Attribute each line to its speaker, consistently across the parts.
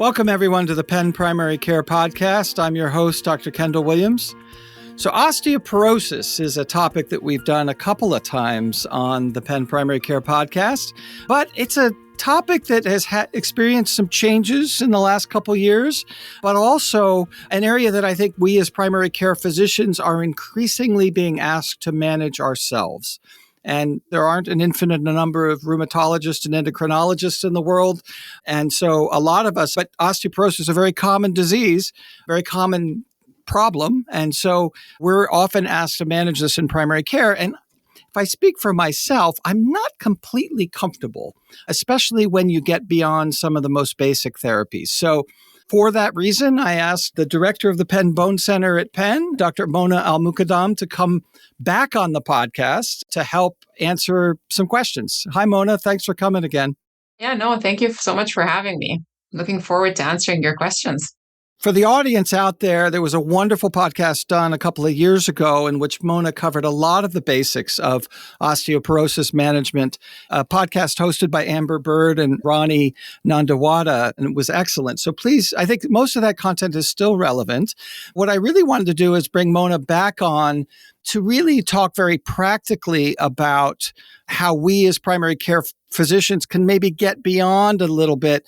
Speaker 1: Welcome, everyone, to the Penn Primary Care Podcast. I'm your host, Dr. Kendall Williams. So osteoporosis is a topic that we've done a couple of times on the Penn Primary Care Podcast, but it's a topic that has experienced some changes in the last couple of years, but also an area that I think we as primary care physicians are increasingly being asked to manage ourselves. And there aren't an infinite number of rheumatologists and endocrinologists in the world. And so a lot of us, but osteoporosis is a very common disease, very common problem. And so we're often asked to manage this in primary care. And if I speak for myself, I'm not completely comfortable, especially when you get beyond some of the most basic therapies. So for that reason, I asked the director of the Penn Bone Center at Penn, Dr. Mona Al Mukkadam, to come back on the podcast to help answer some questions. Hi, Mona. Thanks for coming again.
Speaker 2: Yeah, no, thank you so much for having me. Looking forward to answering your questions.
Speaker 1: For the audience out there was a wonderful podcast done a couple of years ago in which Mona covered a lot of the basics of osteoporosis management, a podcast hosted by Amber Bird and Ronnie Nandawada, and it was excellent. So please, I think most of that content is still relevant. What I really wanted to do is bring Mona back on to really talk very practically about how we as primary care physicians can maybe get beyond a little bit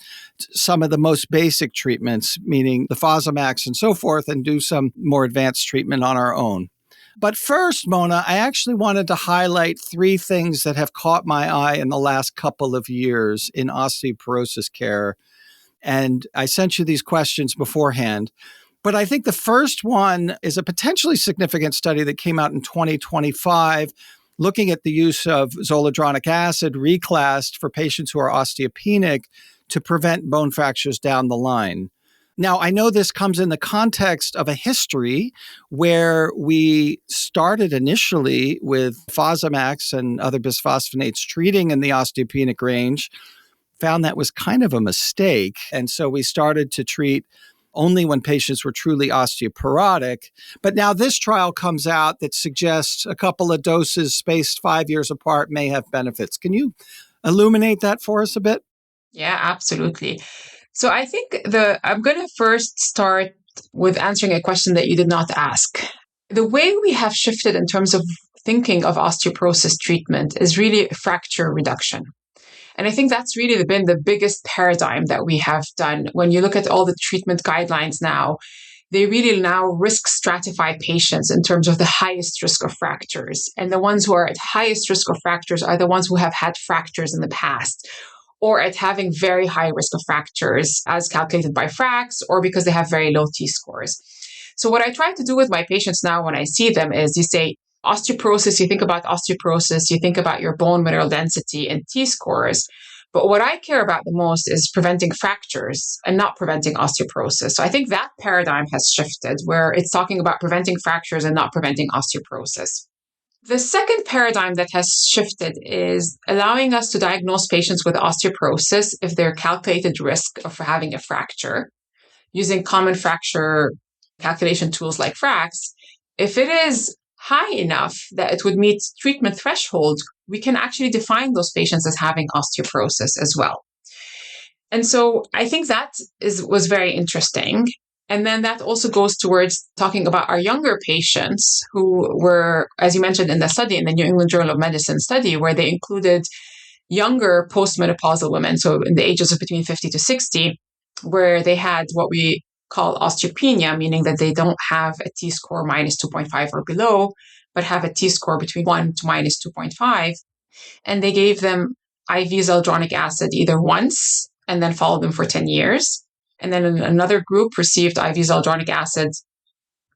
Speaker 1: some of the most basic treatments, meaning the Fosamax and so forth, and do some more advanced treatment on our own. But first, Mona, I actually wanted to highlight three things that have caught my eye in the last couple of years in osteoporosis care. And I sent you these questions beforehand. But I think the first one is a potentially significant study that came out in 2025, looking at the use of zoledronic acid reclassed for patients who are osteopenic to prevent bone fractures down the line. Now, I know this comes in the context of a history where we started initially with Fosamax and other bisphosphonates treating in the osteopenic range, found that was kind of a mistake. And so we started to treat only when patients were truly osteoporotic. But now this trial comes out that suggests a couple of doses spaced 5 years apart may have benefits. Can you illuminate that for us a bit?
Speaker 2: Yeah, absolutely. So I think I'm going to first start with answering a question that you did not ask. The way we have shifted in terms of thinking of osteoporosis treatment is really fracture reduction. And I think that's really been the biggest paradigm that we have done. When you look at all the treatment guidelines now, they really now risk stratify patients in terms of the highest risk of fractures. And the ones who are at highest risk of fractures are the ones who have had fractures in the past, or at having very high risk of fractures as calculated by FRAX, or because they have very low T-scores. So what I try to do with my patients now when I see them is you say, osteoporosis, you think about osteoporosis, you think about your bone mineral density and T-scores. But what I care about the most is preventing fractures and not preventing osteoporosis. So I think that paradigm has shifted where it's talking about preventing fractures and not preventing osteoporosis. The second paradigm that has shifted is allowing us to diagnose patients with osteoporosis if their calculated risk of having a fracture using common fracture calculation tools like FRAX. If it is high enough that it would meet treatment threshold, we can actually define those patients as having osteoporosis as well. And so I think that was very interesting. And then that also goes towards talking about our younger patients who were, as you mentioned in the study, in the New England Journal of Medicine study, where they included younger postmenopausal women, so in the ages of between 50 to 60, where they had what we call osteopenia, meaning that they don't have a T-score minus 2.5 or below, but have a T-score between 1 to minus 2.5. And they gave them IV zoledronic acid either once and then followed them for 10 years. And then another group received IV zoledronic acid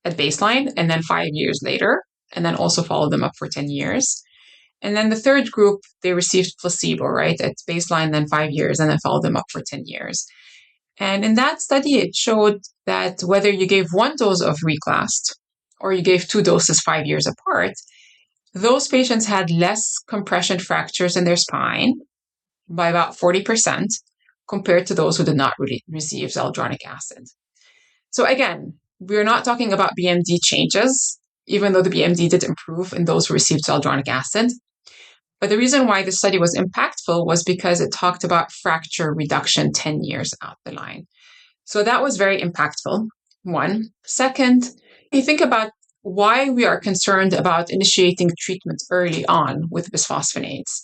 Speaker 2: at baseline and then 5 years later, and then also followed them up for 10 years. And then the third group, they received placebo, right, at baseline, then 5 years, and then followed them up for 10 years. And in that study, it showed that whether you gave one dose of reclassed or you gave 2 doses 5 years apart, those patients had less compression fractures in their spine by about 40% compared to those who did not receive zoledronic acid. So again, we're not talking about BMD changes, even though the BMD did improve in those who received zoledronic acid. But the reason why the study was impactful was because it talked about fracture reduction 10 years out the line. So that was very impactful, one. Second, you think about why we are concerned about initiating treatment early on with bisphosphonates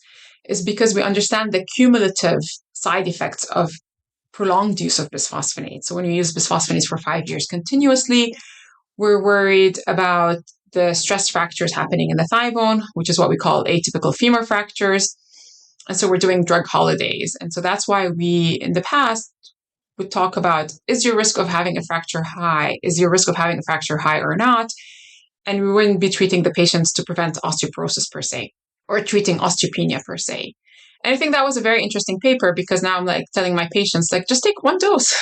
Speaker 2: is because we understand the cumulative side effects of prolonged use of bisphosphonates. So when we use bisphosphonates for 5 years continuously, we're worried about the stress fractures happening in the thigh bone, which is what we call atypical femur fractures. And so we're doing drug holidays. And so that's why we, in the past, would talk about, is your risk of having a fracture high? Is your risk of having a fracture high or not? And we wouldn't be treating the patients to prevent osteoporosis per se, or treating osteopenia per se. And I think that was a very interesting paper because now I'm like telling my patients, like, just take one dose.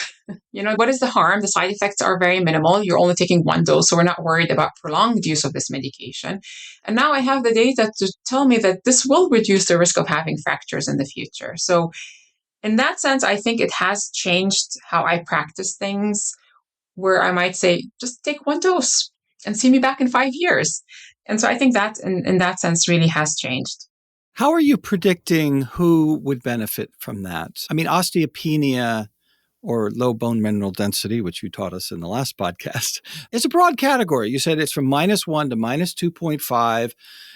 Speaker 2: What is the harm? The side effects are very minimal. You're only taking one dose. So we're not worried about prolonged use of this medication. And now I have the data to tell me that this will reduce the risk of having fractures in the future. So in that sense, I think it has changed how I practice things, where I might say, just take one dose and see me back in 5 years. And so I think that in that sense really has changed.
Speaker 1: How are you predicting who would benefit from that? I mean, osteopenia or low bone mineral density, which you taught us in the last podcast, is a broad category. You said it's from -1 to -2.5.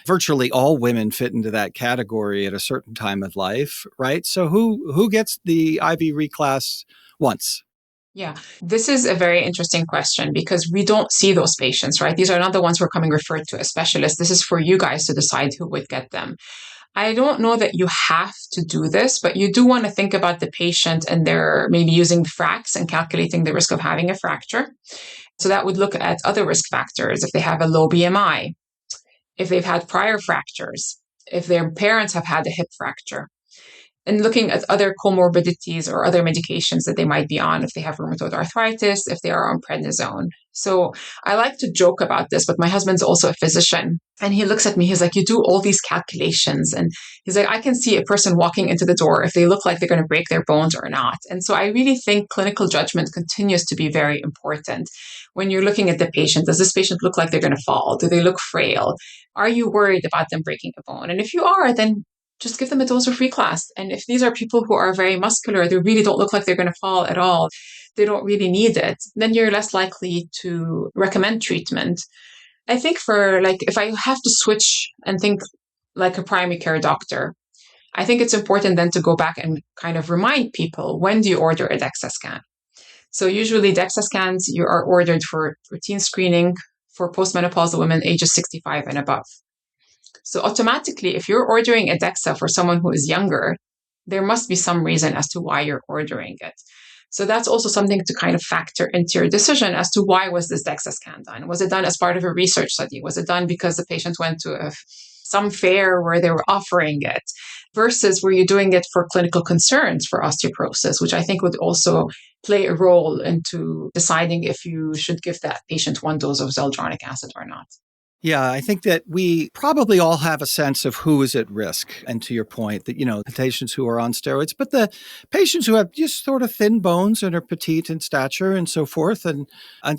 Speaker 1: Virtually all women fit into that category at a certain time of life, right? So who gets the IV reclass once?
Speaker 2: Yeah, this is a very interesting question because we don't see those patients, right? These are not the ones who are coming referred to a specialist. This is for you guys to decide who would get them. I don't know that you have to do this, but you do want to think about the patient and they're maybe using FRAX and calculating the risk of having a fracture. So that would look at other risk factors. If they have a low BMI, if they've had prior fractures, if their parents have had a hip fracture, and looking at other comorbidities or other medications that they might be on, if they have rheumatoid arthritis, if they are on prednisone. So I like to joke about this, but my husband's also a physician. And he looks at me, he's like, you do all these calculations. And he's like, I can see a person walking into the door if they look like they're going to break their bones or not. And so I really think clinical judgment continues to be very important. When you're looking at the patient, does this patient look like they're going to fall? Do they look frail? Are you worried about them breaking a bone? And if you are, then just give them a dose of reclass. And if these are people who are very muscular, they really don't look like they're going to fall at all, they don't really need it, then you're less likely to recommend treatment. I think if I have to switch and think like a primary care doctor, I think it's important then to go back and kind of remind people, when do you order a DEXA scan? So usually DEXA scans, you are ordered for routine screening for postmenopausal women ages 65 and above. So automatically, if you're ordering a DEXA for someone who is younger, there must be some reason as to why you're ordering it. So that's also something to kind of factor into your decision as to why was this DEXA scan done? Was it done as part of a research study? Was it done because the patient went to some fair where they were offering it? Versus were you doing it for clinical concerns for osteoporosis, which I think would also play a role into deciding if you should give that patient one dose of zoledronic acid or not.
Speaker 1: Yeah, I think that we probably all have a sense of who is at risk. And to your point that, the patients who are on steroids, but the patients who have just sort of thin bones and are petite in stature and so forth and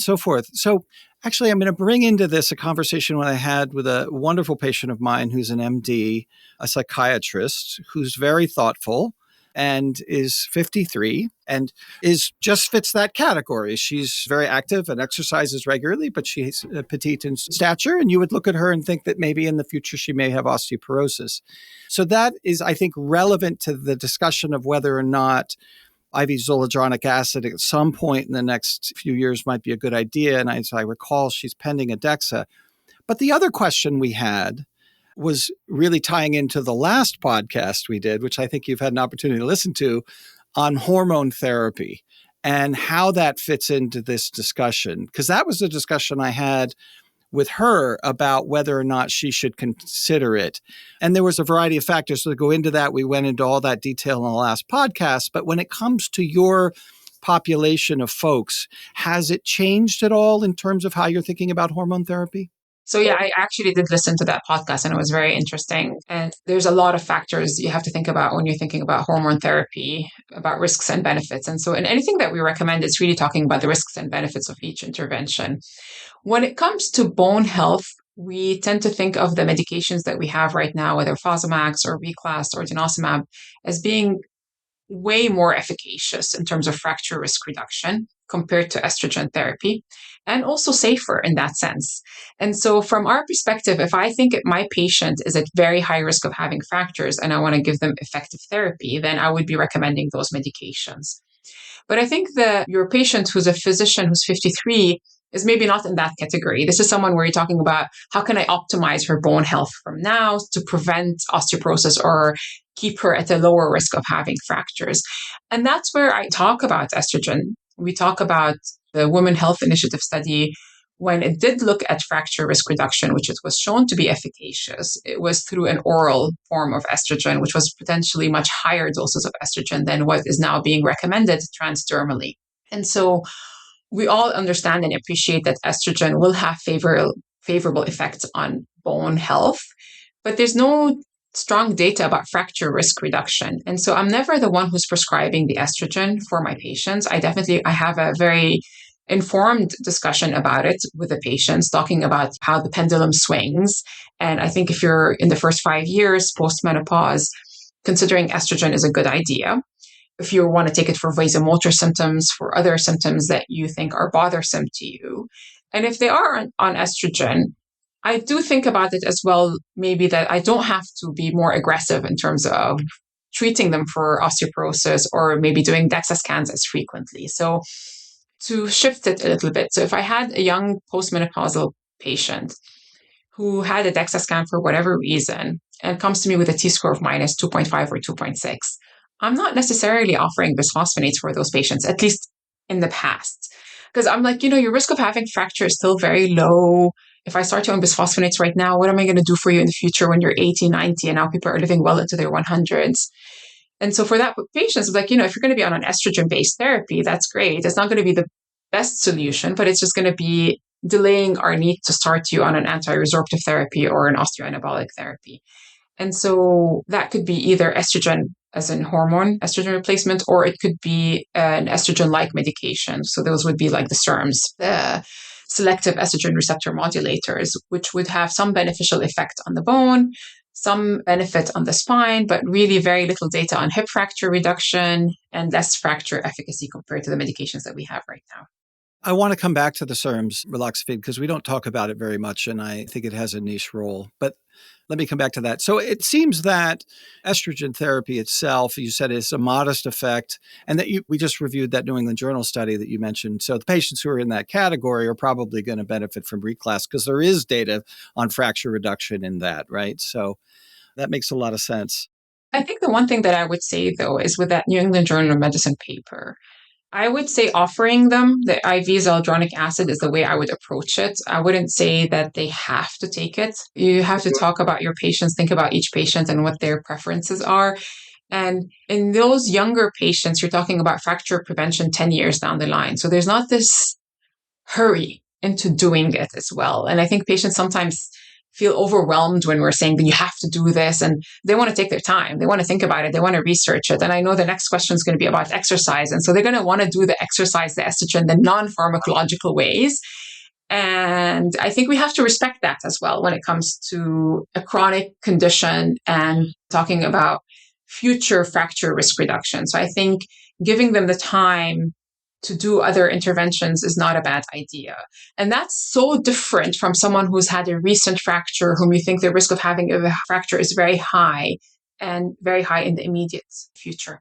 Speaker 1: so forth. So actually, I'm going to bring into this a conversation I had with a wonderful patient of mine who's an MD, a psychiatrist, who's very thoughtful and is 53 and just fits that category. She's very active and exercises regularly, but she's petite in stature. And you would look at her and think that maybe in the future she may have osteoporosis. So that is, I think, relevant to the discussion of whether or not IV zoledronic acid at some point in the next few years might be a good idea. And as I recall, she's pending a DEXA. But the other question we had was really tying into the last podcast we did, which I think you've had an opportunity to listen to, on hormone therapy and how that fits into this discussion. Because that was a discussion I had with her about whether or not she should consider it. And there was a variety of factors that go into that. We went into all that detail in the last podcast. But when it comes to your population of folks, has it changed at all in terms of how you're thinking about hormone therapy?
Speaker 2: So yeah, I actually did listen to that podcast and it was very interesting. And there's a lot of factors you have to think about when you're thinking about hormone therapy, about risks and benefits. And so in anything that we recommend, it's really talking about the risks and benefits of each intervention. When it comes to bone health, we tend to think of the medications that we have right now, whether Fosamax or Reclast or denosumab, as being way more efficacious in terms of fracture risk reduction. compared to estrogen therapy, and also safer in that sense. And so from our perspective, if I think my patient is at very high risk of having fractures and I want to give them effective therapy, then I would be recommending those medications. But I think that your patient who's a physician who's 53 is maybe not in that category. This is someone where you're talking about how can I optimize her bone health from now to prevent osteoporosis or keep her at a lower risk of having fractures. And that's where I talk about estrogen. We talk about the Women Health Initiative study when it did look at fracture risk reduction, which it was shown to be efficacious. It was through an oral form of estrogen, which was potentially much higher doses of estrogen than what is now being recommended transdermally. And so we all understand and appreciate that estrogen will have favorable effects on bone health, but there's no strong data about fracture risk reduction. And so I'm never the one who's prescribing the estrogen for my patients. I have a very informed discussion about it with the patients, talking about how the pendulum swings. And I think if you're in the first 5 years post-menopause, considering estrogen is a good idea. If you want to take it for vasomotor symptoms, for other symptoms that you think are bothersome to you. And if they are on estrogen, I do think about it as well, maybe that I don't have to be more aggressive in terms of treating them for osteoporosis or maybe doing DEXA scans as frequently. So to shift it a little bit. So if I had a young postmenopausal patient who had a DEXA scan for whatever reason and comes to me with a T-score of minus 2.5 or 2.6, I'm not necessarily offering bisphosphonates for those patients, at least in the past. Because I'm like, your risk of having fracture is still very low. If I start you on bisphosphonates right now, what am I going to do for you in the future when you're 80, 90, and now people are living well into their 100s? And so for that patients, like, if you're going to be on an estrogen-based therapy, that's great. It's not going to be the best solution, but it's just going to be delaying our need to start you on an anti-resorptive therapy or an osteoanabolic therapy. And so that could be either estrogen as in hormone estrogen replacement, or it could be an estrogen-like medication. So those would be like the SERMs, the selective estrogen receptor modulators, which would have some beneficial effect on the bone, some benefit on the spine, but really very little data on hip fracture reduction and less fracture efficacy compared to the medications that we have right now.
Speaker 1: I want to come back to the SERMs, raloxifene, because we don't talk about it very much, and I think it has a niche role. But let me come back to that. So it seems that estrogen therapy itself, you said, is a modest effect, and that we just reviewed that New England Journal study that you mentioned. So the patients who are in that category are probably going to benefit from reclass because there is data on fracture reduction in that, right? So that makes a lot of sense.
Speaker 2: I think the one thing that I would say, though, is with that New England Journal of Medicine paper, I would say offering them the IV zoledronic acid is the way I would approach it. I wouldn't say that they have to take it. You have to talk about your patients, think about each patient and what their preferences are. And in those younger patients, you're talking about fracture prevention 10 years down the line. So there's not this hurry into doing it as well. And I think patients sometimes feel overwhelmed when we're saying that you have to do this, and they want to take their time. They want to think about it. They want to research it. And I know the next question is going to be about exercise. And so they're going to want to do the exercise, the estrogen, the non-pharmacological ways. And I think we have to respect that as well when it comes to a chronic condition and talking about future fracture risk reduction. So I think giving them the time to do other interventions is not a bad idea. And that's so different from someone who's had a recent fracture, whom you think the risk of having a fracture is very high and very high in the immediate future.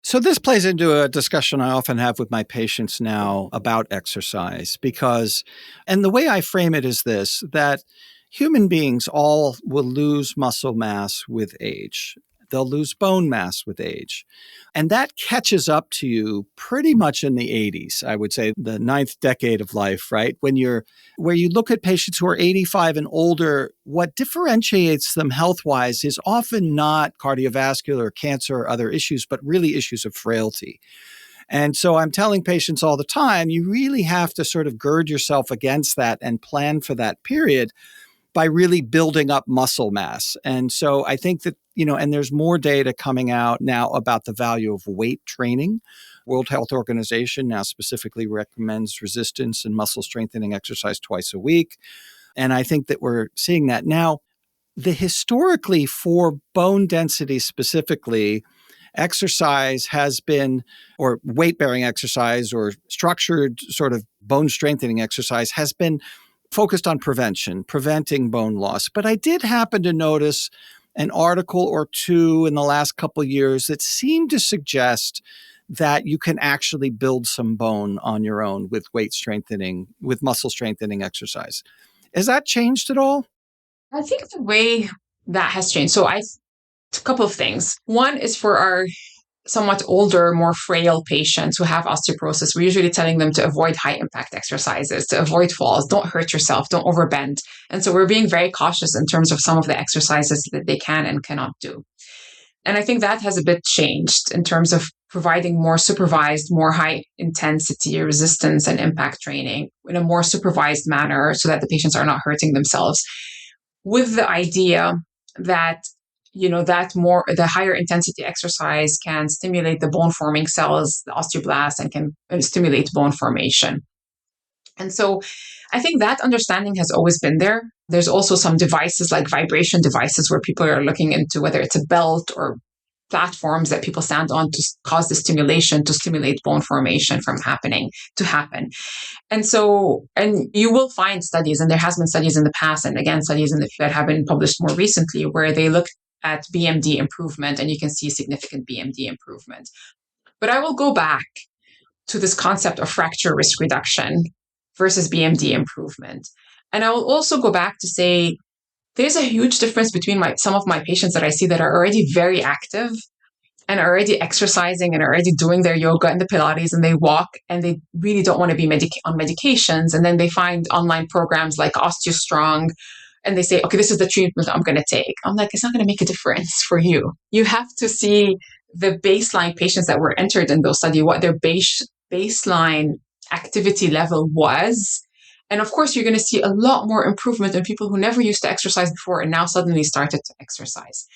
Speaker 1: So this plays into a discussion I often have with my patients now about exercise and the way I frame it is this, that human beings all will lose muscle mass with age. They'll lose bone mass with age. And that catches up to you pretty much in the 80s, I would say, the ninth decade of life, right? Where you look at patients who are 85 and older, what differentiates them health-wise is often not cardiovascular, cancer, or other issues, but really issues of frailty. And so I'm telling patients all the time, you really have to sort of gird yourself against that and plan for that period by really building up muscle mass. And so I think that, and there's more data coming out now about the value of weight training. World Health Organization now specifically recommends resistance and muscle strengthening exercise twice a week. And I think that we're seeing that now. Historically, for bone density specifically, exercise has been, or weight-bearing exercise or structured sort of bone strengthening exercise has been focused on preventing bone loss. But I did happen to notice an article or two in the last couple of years that seemed to suggest that you can actually build some bone on your own with weight strengthening, with muscle strengthening exercise. Has that changed at all?
Speaker 2: I think the way that has changed. A couple of things. One is for our somewhat older, more frail patients who have osteoporosis, we're usually telling them to avoid high impact exercises, to avoid falls, don't hurt yourself, don't overbend. And so we're being very cautious in terms of some of the exercises that they can and cannot do. And I think that has a bit changed in terms of providing more supervised, more high intensity resistance and impact training in a more supervised manner so that the patients are not hurting themselves, with the idea that the higher intensity exercise can stimulate the bone forming cells, the osteoblasts, and can stimulate bone formation. And so I think that understanding has always been there. There's also some devices like vibration devices where people are looking into whether it's a belt or platforms that people stand on to cause the stimulation to stimulate bone formation to happen. And you will find studies, and there has been studies in the past, and again, studies that have been published more recently, where they look at BMD improvement, and you can see significant BMD improvement. But I will go back to this concept of fracture risk reduction versus BMD improvement. And I will also go back to say, there's a huge difference between some of my patients that I see that are already very active and are already exercising and are already doing their yoga and the Pilates, and they walk and they really don't want to be on medications. And then they find online programs like OsteoStrong and they say, okay, this is the treatment I'm going to take. I'm like, it's not going to make a difference for you. You have to see the baseline patients that were entered in those studies, what their baseline activity level was. And of course, you're going to see a lot more improvement in people who never used to exercise before and now suddenly started to exercise.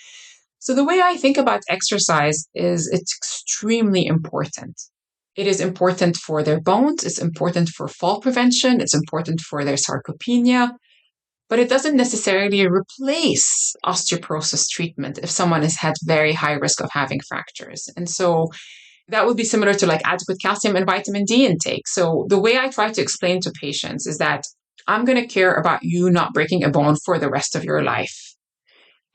Speaker 2: So the way I think about exercise is it's extremely important. It is important for their bones. It's important for fall prevention. It's important for their sarcopenia. But it doesn't necessarily replace osteoporosis treatment if someone has had very high risk of having fractures. And so that would be similar to like adequate calcium and vitamin D intake. So the way I try to explain to patients is that I'm going to care about you not breaking a bone for the rest of your life.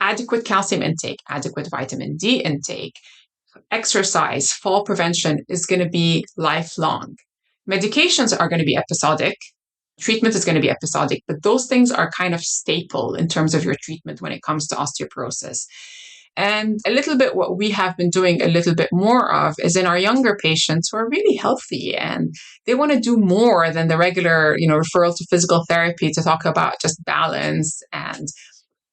Speaker 2: Adequate calcium intake, adequate vitamin D intake, exercise, fall prevention is going to be lifelong. Medications are going to be episodic. Treatment is going to be episodic, but those things are kind of staple in terms of your treatment when it comes to osteoporosis. And a little bit what we have been doing a little bit more of is in our younger patients who are really healthy and they want to do more than the regular, referral to physical therapy to talk about just balance and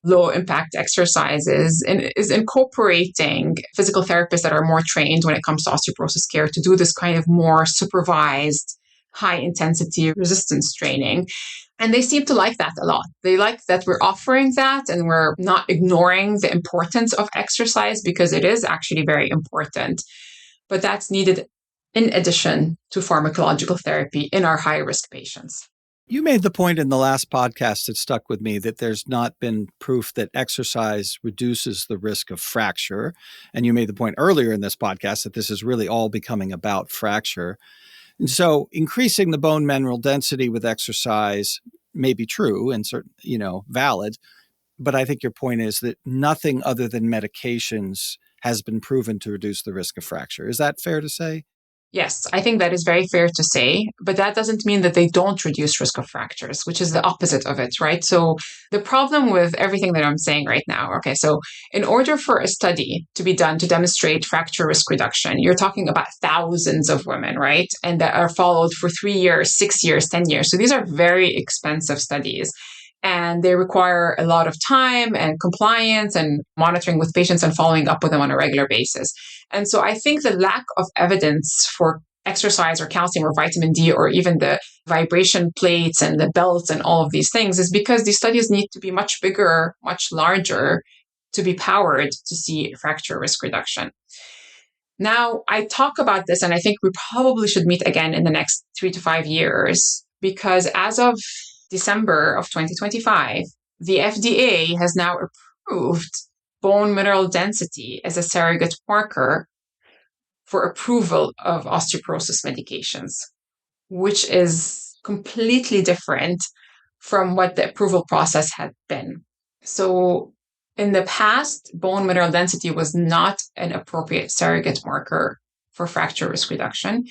Speaker 2: low impact exercises, and is incorporating physical therapists that are more trained when it comes to osteoporosis care to do this kind of more supervised high intensity resistance training. And they seem to like that a lot. They like that we're offering that and we're not ignoring the importance of exercise because it is actually very important. But that's needed in addition to pharmacological therapy in our high risk patients.
Speaker 1: You made the point in the last podcast that stuck with me that there's not been proof that exercise reduces the risk of fracture. And you made the point earlier in this podcast that this is really all becoming about fracture. And so increasing the bone mineral density with exercise may be true and valid, but I think your point is that nothing other than medications has been proven to reduce the risk of fracture. Is that fair to say?
Speaker 2: Yes, I think that is very fair to say, but that doesn't mean that they don't reduce risk of fractures, which is the opposite of it, right? So the problem with everything that I'm saying right now, okay, so in order for a study to be done to demonstrate fracture risk reduction, you're talking about thousands of women, right? And that are followed for 3 years, 6 years, 10 years. So these are very expensive studies. And they require a lot of time and compliance and monitoring with patients and following up with them on a regular basis. And so I think the lack of evidence for exercise or calcium or vitamin D or even the vibration plates and the belts and all of these things is because these studies need to be much bigger, much larger to be powered to see fracture risk reduction. Now, I talk about this, and I think we probably should meet again in the next 3 to 5 years, because as of December of 2025, the FDA has now approved bone mineral density as a surrogate marker for approval of osteoporosis medications, which is completely different from what the approval process had been. So in the past, bone mineral density was not an appropriate surrogate marker for fracture risk reduction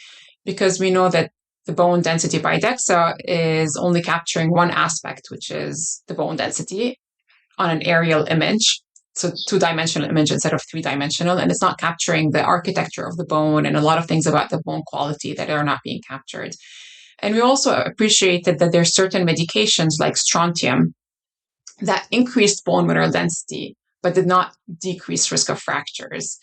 Speaker 2: because we know that the bone density by DEXA is only capturing one aspect, which is the bone density on an aerial image. So 2-dimensional image instead of 3-dimensional, and it's not capturing the architecture of the bone and a lot of things about the bone quality that are not being captured. And we also appreciated that there's certain medications like strontium that increased bone mineral density, but did not decrease risk of fractures.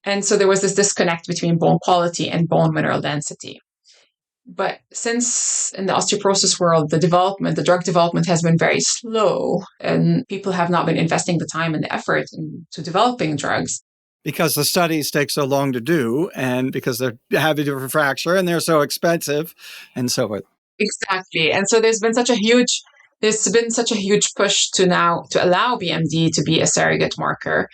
Speaker 2: And so there was this disconnect between bone quality and bone mineral density. But since in the osteoporosis world, the drug development has been very slow and people have not been investing the time and the effort into developing drugs.
Speaker 1: Because the studies take so long to do and because they're heavy to fracture and they're so expensive and so forth.
Speaker 2: Exactly. And so there's been such a huge push to allow BMD to be a surrogate marker.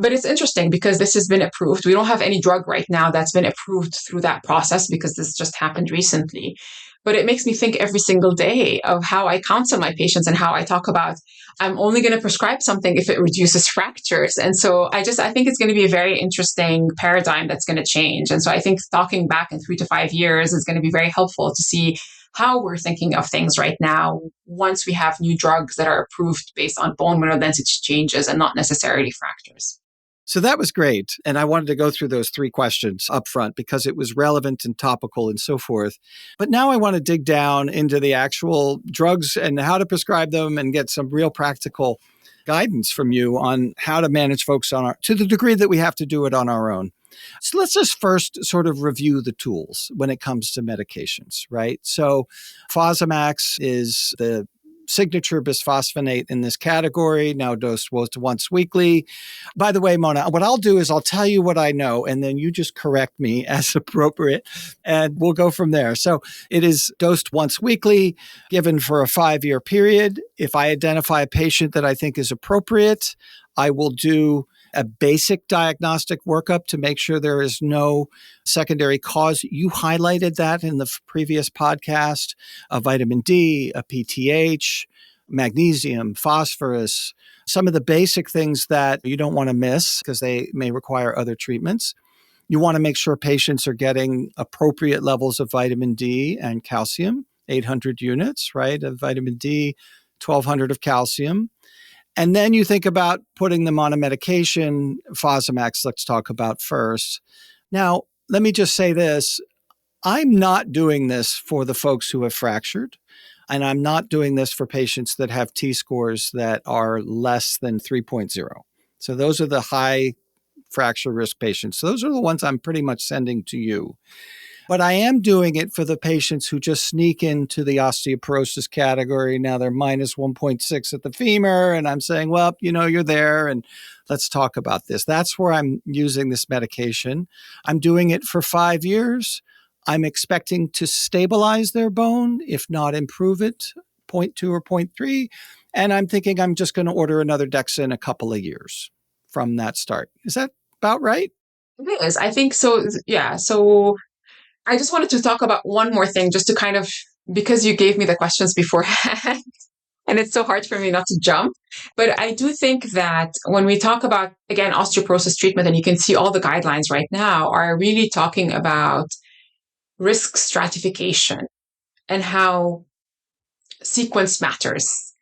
Speaker 2: But it's interesting because this has been approved. We don't have any drug right now that's been approved through that process because this just happened recently. But it makes me think every single day of how I counsel my patients and how I talk about I'm only going to prescribe something if it reduces fractures. And so I think it's going to be a very interesting paradigm that's going to change. And so I think talking back in 3 to 5 years is going to be very helpful to see how we're thinking of things right now once we have new drugs that are approved based on bone mineral density changes and not necessarily fractures.
Speaker 1: So that was great. And I wanted to go through those 3 questions up front because it was relevant and topical and so forth. But now I want to dig down into the actual drugs and how to prescribe them and get some real practical guidance from you on how to manage folks to the degree that we have to do it on our own. So let's just first sort of review the tools when it comes to medications, right? So Fosamax is the signature bisphosphonate in this category, now dosed once weekly. By the way, Mona, what I'll do is I'll tell you what I know, and then you just correct me as appropriate, and we'll go from there. So it is dosed once weekly, given for a 5-year period. If I identify a patient that I think is appropriate, I will do a basic diagnostic workup to make sure there is no secondary cause. You highlighted that in the previous podcast, a vitamin D, a PTH, magnesium, phosphorus, some of the basic things that you don't want to miss because they may require other treatments. You want to make sure patients are getting appropriate levels of vitamin D and calcium, 800 units, right, of vitamin D, 1,200 of calcium. And then you think about putting them on a medication, Fosamax, let's talk about first. Now, let me just say this. I'm not doing this for the folks who have fractured, and I'm not doing this for patients that have T-scores that are less than 3.0. So those are the high fracture risk patients. So those are the ones I'm pretty much sending to you. But I am doing it for the patients who just sneak into the osteoporosis category. Now they're minus 1.6 at the femur. And I'm saying, well, you're there and let's talk about this. That's where I'm using this medication. I'm doing it for 5 years. I'm expecting to stabilize their bone, if not improve it, 0.2 or 0.3. And I'm thinking I'm just going to order another DEXA in a couple of years from that start. Is that about right?
Speaker 2: It is. I think so. Yeah. So I just wanted to talk about one more thing, just to kind of, because you gave me the questions beforehand, and it's so hard for me not to jump. But I do think that when we talk about, again, osteoporosis treatment, and you can see all the guidelines right now are really talking about risk stratification and how sequence matters.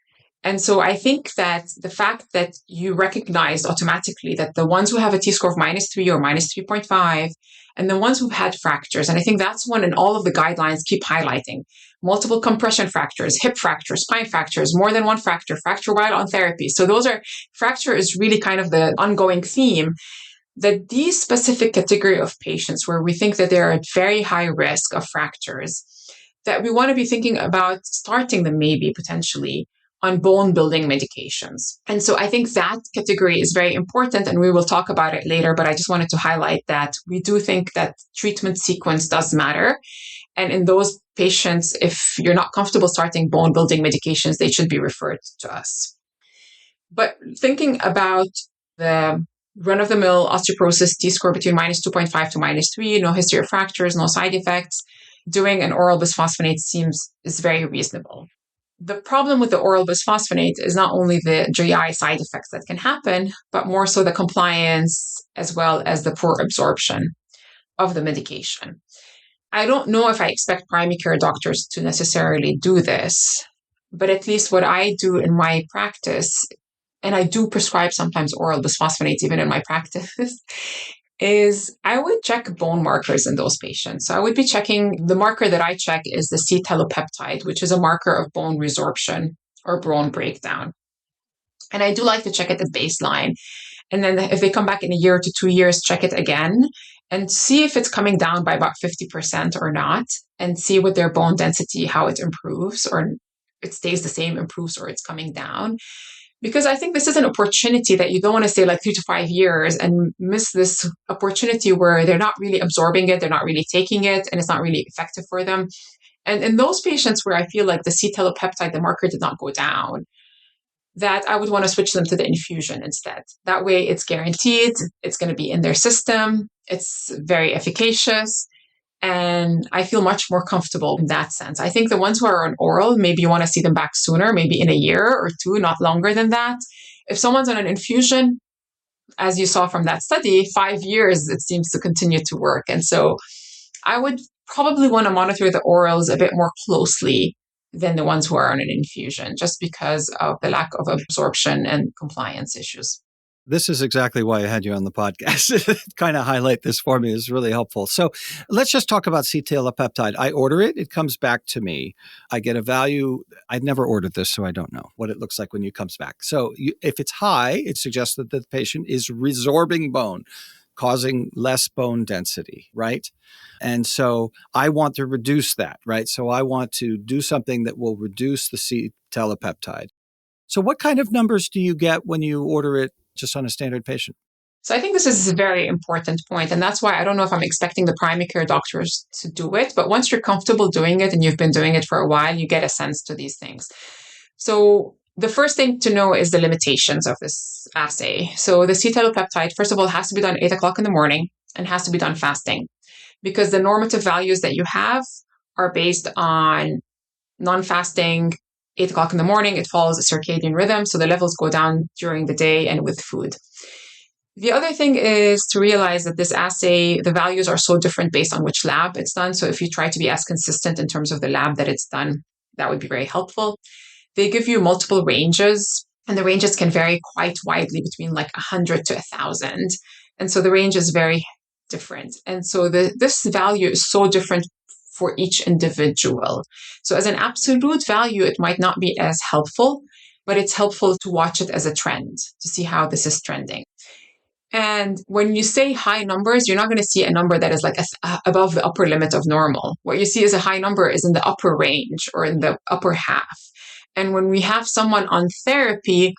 Speaker 2: And so I think that the fact that you recognized automatically that the ones who have a T-score of -3 or -3.5 and the ones who've had fractures, and I think that's one, and all of the guidelines keep highlighting multiple compression fractures, hip fractures, spine fractures, more than one fracture while on therapy. So fracture is really kind of the ongoing theme, that these specific category of patients where we think that they're at very high risk of fractures, that we want to be thinking about starting them maybe potentially on bone building medications. And so I think that category is very important, and we will talk about it later, but I just wanted to highlight that we do think that treatment sequence does matter. And in those patients, if you're not comfortable starting bone building medications, they should be referred to us. But thinking about the run-of-the-mill osteoporosis T-score between minus 2.5 to minus 3, no history of fractures, no side effects, doing an oral bisphosphonate is very reasonable. The problem with the oral bisphosphonate is not only the GI side effects that can happen, but more so the compliance as well as the poor absorption of the medication. I don't know if I expect primary care doctors to necessarily do this, but at least what I do in my practice, and I do prescribe sometimes oral bisphosphonates even in my practice, is I would check bone markers in those patients. So I would be checking, the marker that I check is the C-telopeptide, which is a marker of bone resorption or bone breakdown. And I do like to check it at baseline. And then if they come back in a year to 2 years, check it again and see if it's coming down by about 50% or not, and see with their bone density how it improves, or it stays the same, improves, or it's coming down. Because I think this is an opportunity that you don't want to stay like 3 to 5 years and miss this opportunity where they're not really absorbing it, they're not really taking it, and it's not really effective for them. And in those patients where I feel like the C-telopeptide, the marker did not go down, that I would want to switch them to the infusion instead. That way it's guaranteed, it's going to be in their system, it's very efficacious, and I feel much more comfortable in that sense. I think the ones who are on oral, maybe you want to see them back sooner, maybe in a year or two, not longer than that. If someone's on an infusion, as you saw from that study, 5 years, it seems to continue to work. And so I would probably want to monitor the orals a bit more closely than the ones who are on an infusion, just because of the lack of absorption and compliance issues.
Speaker 1: This is exactly why I had you on the podcast. Kind of highlight this for me is really helpful. So let's just talk about C-telopeptide. I order it. It comes back to me. I get a value. I've never ordered this, so I don't know what it looks like when it comes back. So if it's high, it suggests that the patient is resorbing bone, causing less bone density, right? And so I want to reduce that, right? So I want to do something that will reduce the C-telopeptide. So what kind of numbers do you get when you order it just on a standard patient?
Speaker 2: So I think this is a very important point. And that's why I don't know if I'm expecting the primary care doctors to do it. But once you're comfortable doing it and you've been doing it for a while, you get a sense to these things. So the first thing to know is the limitations of this assay. So the C-telopeptide, first of all, has to be done 8 o'clock in the morning and has to be done fasting, because the normative values that you have are based on non-fasting. 8 o'clock in the morning, it follows a circadian rhythm, so the levels go down during the day and with food. The other thing is to realize that this assay, the values are so different based on which lab it's done. So if you try to be as consistent in terms of the lab that it's done, that would be very helpful. They give you multiple ranges, and the ranges can vary quite widely between like 100 to 1,000. And so the range is very different. And so this value is so different for each individual. So as an absolute value, it might not be as helpful, but it's helpful to watch it as a trend, to see how this is trending. And when you say high numbers, you're not going to see a number that is like above the upper limit of normal. What you see as a high number is in the upper range or in the upper half. And when we have someone on therapy,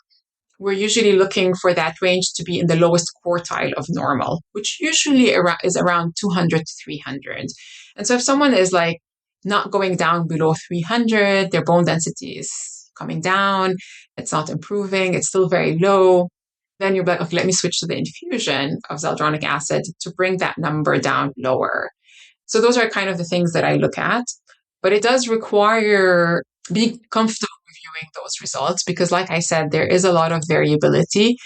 Speaker 2: we're usually looking for that range to be in the lowest quartile of normal, which usually is around 200 to 300. And so if someone is like not going down below 300, their bone density is coming down, it's not improving, it's still very low, then you're like, okay, let me switch to the infusion of zoledronic acid to bring that number down lower. So those are kind of the things that I look at. But it does require being comfortable reviewing those results, because like I said, there is a lot of variability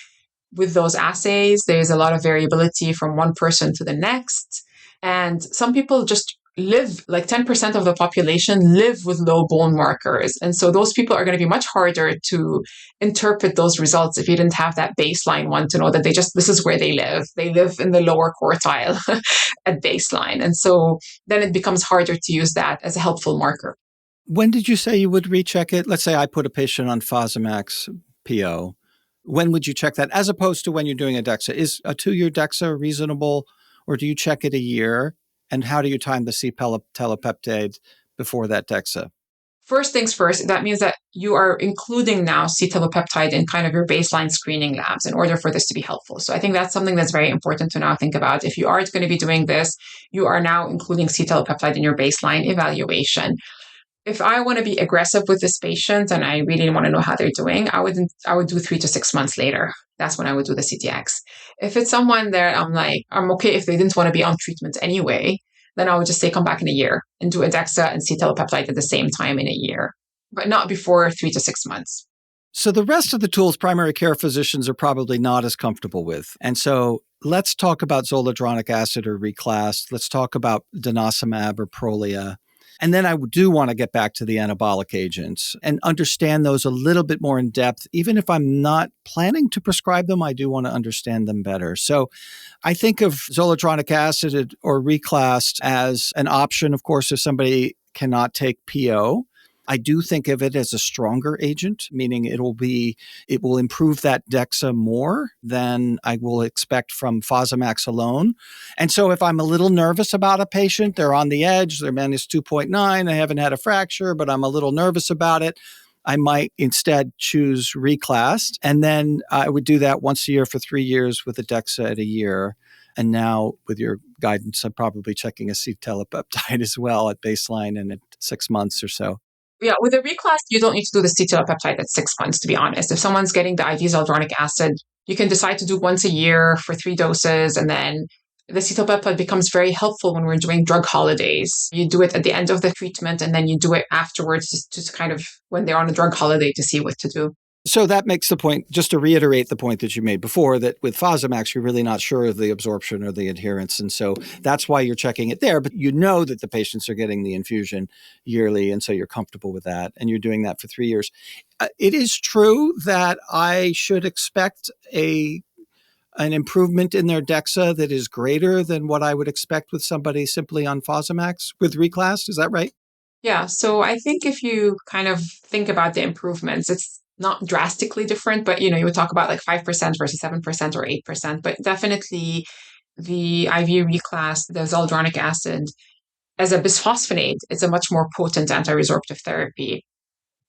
Speaker 2: with those assays. There's a lot of variability from one person to the next. And some people just live, like 10% of the population live with low bone markers. And so those people are going to be much harder to interpret those results if you didn't have that baseline one to know that this is where they live. They live in the lower quartile at baseline. And so then it becomes harder to use that as a helpful marker.
Speaker 1: When did you say you would recheck it? Let's say I put a patient on Fosamax PO. When would you check that, as opposed to when you're doing a DEXA? Is a 2-year DEXA reasonable, or do you check it a year? And how do you time the C-telopeptide before that DEXA?
Speaker 2: First things first, that means that you are including now C-telopeptide in kind of your baseline screening labs in order for this to be helpful. So I think that's something that's very important to now think about. If you are going to be doing this, you are now including C-telopeptide in your baseline evaluation. If I want to be aggressive with this patient and I really want to know how they're doing, I would do 3 to 6 months later. That's when I would do the CTX. If it's someone that I'm like, I'm okay if they didn't want to be on treatment anyway, then I would just say come back in a year and do a DEXA and see telepeptide at the same time in a year, but not before 3 to 6 months.
Speaker 1: So the rest of the tools primary care physicians are probably not as comfortable with. And so let's talk about zoledronic acid or Reclast. Let's talk about denosumab or Prolia. And then I do want to get back to the anabolic agents and understand those a little bit more in depth. Even if I'm not planning to prescribe them, I do want to understand them better. So I think of zoledronic acid or Reclast as an option, of course, if somebody cannot take PO. I do think of it as a stronger agent, meaning it will improve that DEXA more than I will expect from Fosamax alone. And so if I'm a little nervous about a patient, they're on the edge, their min is 2.9, I haven't had a fracture, but I'm a little nervous about it, I might instead choose Reclast. And then I would do that once a year for 3 years with a DEXA at a year. And now with your guidance, I'm probably checking a C-telepeptide as well at baseline and at 6 months or so.
Speaker 2: Yeah, with the Reclast, you don't need to do the C-telepeptide at 6 months, to be honest. If someone's getting the IV zoledronic acid, you can decide to do once a year for 3 doses, and then the C-telepeptide becomes very helpful when we're doing drug holidays. You do it at the end of the treatment, and then you do it afterwards, just kind of when they're on a drug holiday to see what to do.
Speaker 1: So that makes the point, just to reiterate the point that you made before, that with Fosamax, you're really not sure of the absorption or the adherence. And so that's why you're checking it there. But you know that the patients are getting the infusion yearly. And so you're comfortable with that. And you're doing that for 3 years. It is true that I should expect an improvement in their DEXA that is greater than what I would expect with somebody simply on Fosamax with Reclast. Is that right?
Speaker 2: Yeah. So I think if you kind of think about the improvements, it's not drastically different, but you would talk about like 5% versus 7% or 8%, but definitely the IV Reclast, the zoledronic acid, as a bisphosphonate, it's a much more potent anti-resorptive therapy,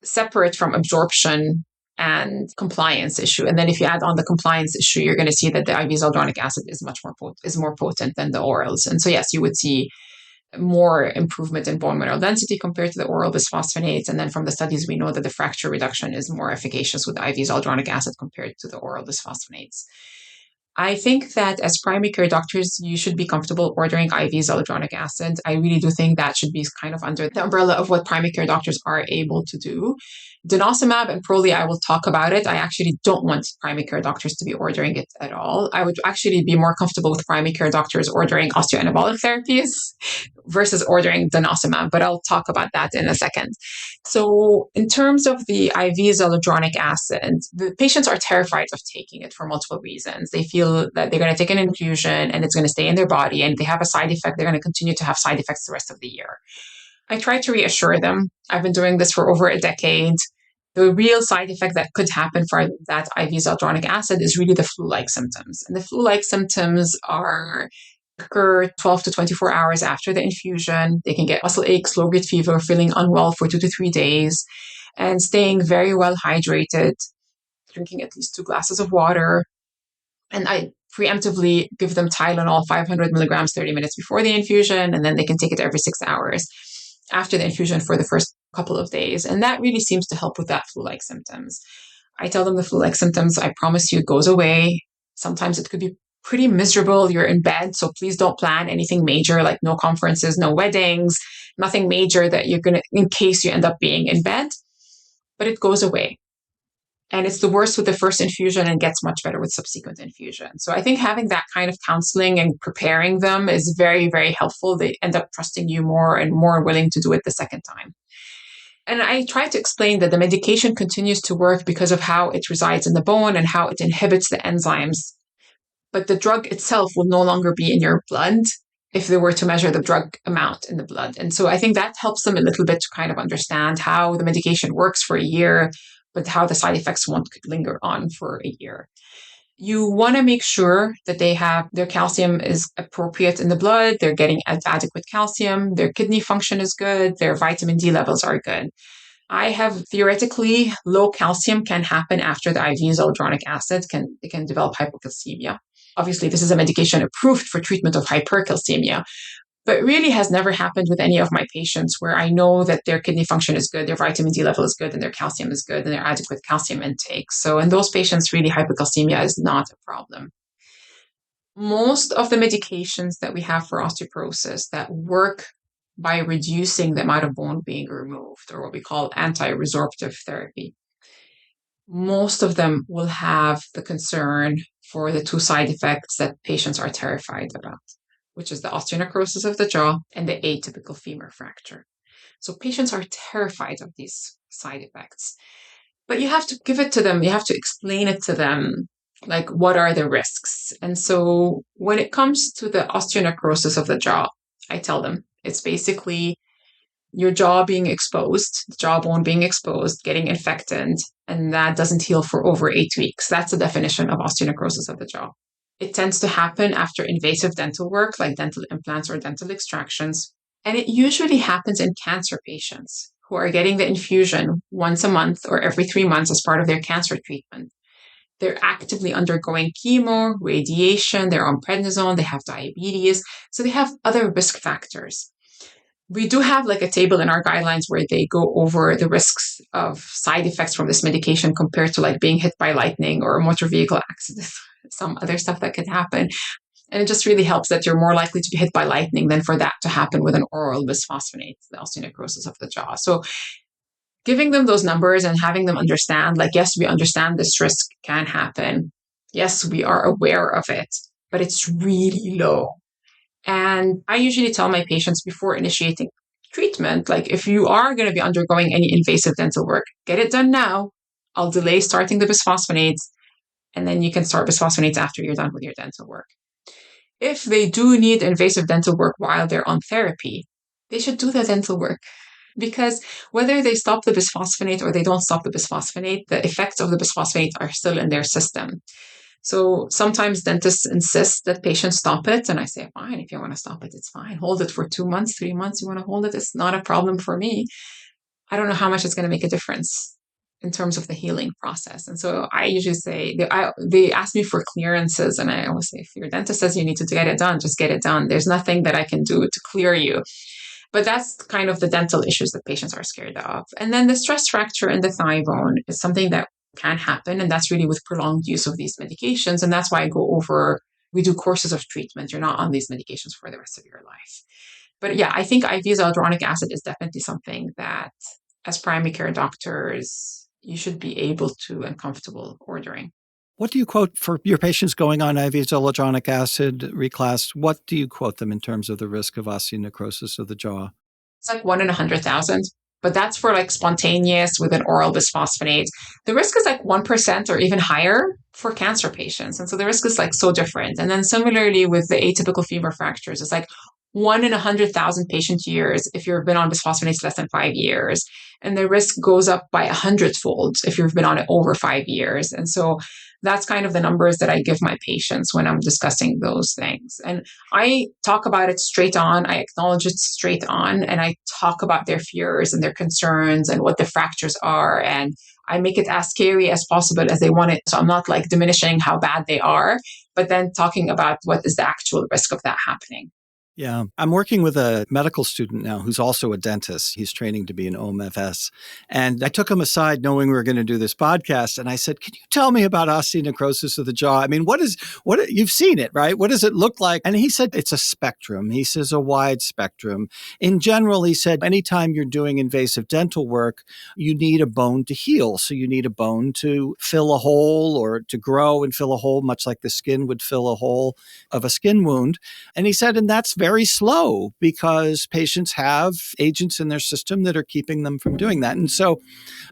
Speaker 2: separate from absorption and compliance issue. And then if you add on the compliance issue, you're going to see that the IV zoledronic acid is more potent than the orals. And so yes, you would see more improvement in bone mineral density compared to the oral bisphosphonates. And then from the studies, we know that the fracture reduction is more efficacious with IV zoledronic acid compared to the oral bisphosphonates. I think that as primary care doctors, you should be comfortable ordering IV zoledronic acid. I really do think that should be kind of under the umbrella of what primary care doctors are able to do. Denosumab and Prolia, I will talk about it. I actually don't want primary care doctors to be ordering it at all. I would actually be more comfortable with primary care doctors ordering osteoanabolic therapies versus ordering denosumab, but I'll talk about that in a second. So in terms of the IV zoledronic acid, the patients are terrified of taking it for multiple reasons. They feel that they're going to take an infusion and it's going to stay in their body, and they have a side effect. They're going to continue to have side effects the rest of the year. I try to reassure them. I've been doing this for over a decade. The real side effect that could happen for that IV zoledronic acid is really the flu-like symptoms. And the flu-like symptoms occur 12 to 24 hours after the infusion. They can get muscle aches, low-grade fever, feeling unwell for 2 to 3 days, and staying very well hydrated, drinking at least 2 glasses of water. And I preemptively give them Tylenol 500 milligrams 30 minutes before the infusion, and then they can take it every 6 hours after the infusion for the first couple of days. And that really seems to help with that flu-like symptoms. I tell them the flu-like symptoms, I promise you, goes away. Sometimes it could be pretty miserable. You're in bed, so please don't plan anything major, like no conferences, no weddings, nothing major that you're going to, in case you end up being in bed. But it goes away. And it's the worst with the first infusion and gets much better with subsequent infusion. So I think having that kind of counseling and preparing them is very, very helpful. They end up trusting you more and more willing to do it the second time. And I try to explain that the medication continues to work because of how it resides in the bone and how it inhibits the enzymes. But the drug itself will no longer be in your blood if they were to measure the drug amount in the blood. And so I think that helps them a little bit to kind of understand how the medication works for a year, but how the side effects won't linger on for a year. You want to make sure that their calcium is appropriate in the blood, they're getting adequate calcium, their kidney function is good, their vitamin D levels are good. I have theoretically low calcium can happen after the IV zoledronic acid. It can develop hypocalcemia. Obviously, this is a medication approved for treatment of hypercalcemia, but really has never happened with any of my patients where I know that their kidney function is good, their vitamin D level is good, and their calcium is good, and their adequate calcium intake. So in those patients, really hypocalcemia is not a problem. Most of the medications that we have for osteoporosis that work by reducing the amount of bone being removed, or what we call anti-resorptive therapy, most of them will have the concern for the two side effects that patients are terrified about, which is the osteonecrosis of the jaw and the atypical femur fracture. So patients are terrified of these side effects. But you have to give it to them, you have to explain it to them, like what are the risks? And so when it comes to the osteonecrosis of the jaw, I tell them it's basically your jaw being exposed, the jawbone being exposed, getting infected, and that doesn't heal for over 8 weeks. That's the definition of osteonecrosis of the jaw. It tends to happen after invasive dental work, like dental implants or dental extractions. And it usually happens in cancer patients who are getting the infusion once a month or every 3 months as part of their cancer treatment. They're actively undergoing chemo, radiation, they're on prednisone, they have diabetes, so they have other risk factors. We do have like a table in our guidelines where they go over the risks of side effects from this medication compared to like being hit by lightning or a motor vehicle accident, some other stuff that could happen. And it just really helps that you're more likely to be hit by lightning than for that to happen with an oral bisphosphonate, the osteonecrosis of the jaw. So giving them those numbers and having them understand, like, yes, we understand this risk can happen. Yes, we are aware of it, but it's really low. And I usually tell my patients before initiating treatment, like, if you are going to be undergoing any invasive dental work, get it done now. I'll delay starting the bisphosphonates, and then you can start bisphosphonates after you're done with your dental work. If they do need invasive dental work while they're on therapy, they should do the dental work. Because whether they stop the bisphosphonate or they don't stop the bisphosphonate, the effects of the bisphosphonate are still in their system. So sometimes dentists insist that patients stop it. And I say, fine, if you want to stop it, it's fine. Hold it for 2 months, 3 months. You want to hold it, it's not a problem for me. I don't know how much it's going to make a difference in terms of the healing process. And so I usually say, they ask me for clearances. And I always say, if your dentist says you need to get it done, just get it done. There's nothing that I can do to clear you. But that's kind of the dental issues that patients are scared of. And then the stress fracture in the thigh bone is something that can happen. And that's really with prolonged use of these medications. And that's why I go over, we do courses of treatment. You're not on these medications for the rest of your life. But yeah, I think IV zoledronic acid is definitely something that as primary care doctors, you should be able to and comfortable ordering.
Speaker 1: What do you quote for your patients going on IV zoledronic acid reclass? What do you quote them in terms of the risk of osteonecrosis of the jaw?
Speaker 2: It's like 1 in 100,000, but that's for like spontaneous with an oral bisphosphonate. The risk is like 1% or even higher for cancer patients. And so the risk is like so different. And then similarly with the atypical femur fractures, it's like 1 in 100,000 patient years if you've been on bisphosphonates less than 5 years. And the risk goes up by 100-fold if you've been on it over 5 years. And so that's kind of the numbers that I give my patients when I'm discussing those things. And I talk about it straight on. I acknowledge it straight on. And I talk about their fears and their concerns and what the fractures are. And I make it as scary as possible as they want it. So I'm not like diminishing how bad they are, but then talking about what is the actual risk of that happening.
Speaker 1: Yeah. I'm working with a medical student now who's also a dentist. He's training to be an OMFS. And I took him aside knowing we were going to do this podcast. And I said, can you tell me about osteonecrosis of the jaw? I mean, what you've seen it, right? What does it look like? And he said, it's a spectrum. He says a wide spectrum. In general, he said, anytime you're doing invasive dental work, you need a bone to heal. So you need a bone to fill a hole or to grow and fill a hole, much like the skin would fill a hole of a skin wound. And he said, and that's very slow because patients have agents in their system that are keeping them from doing that. And so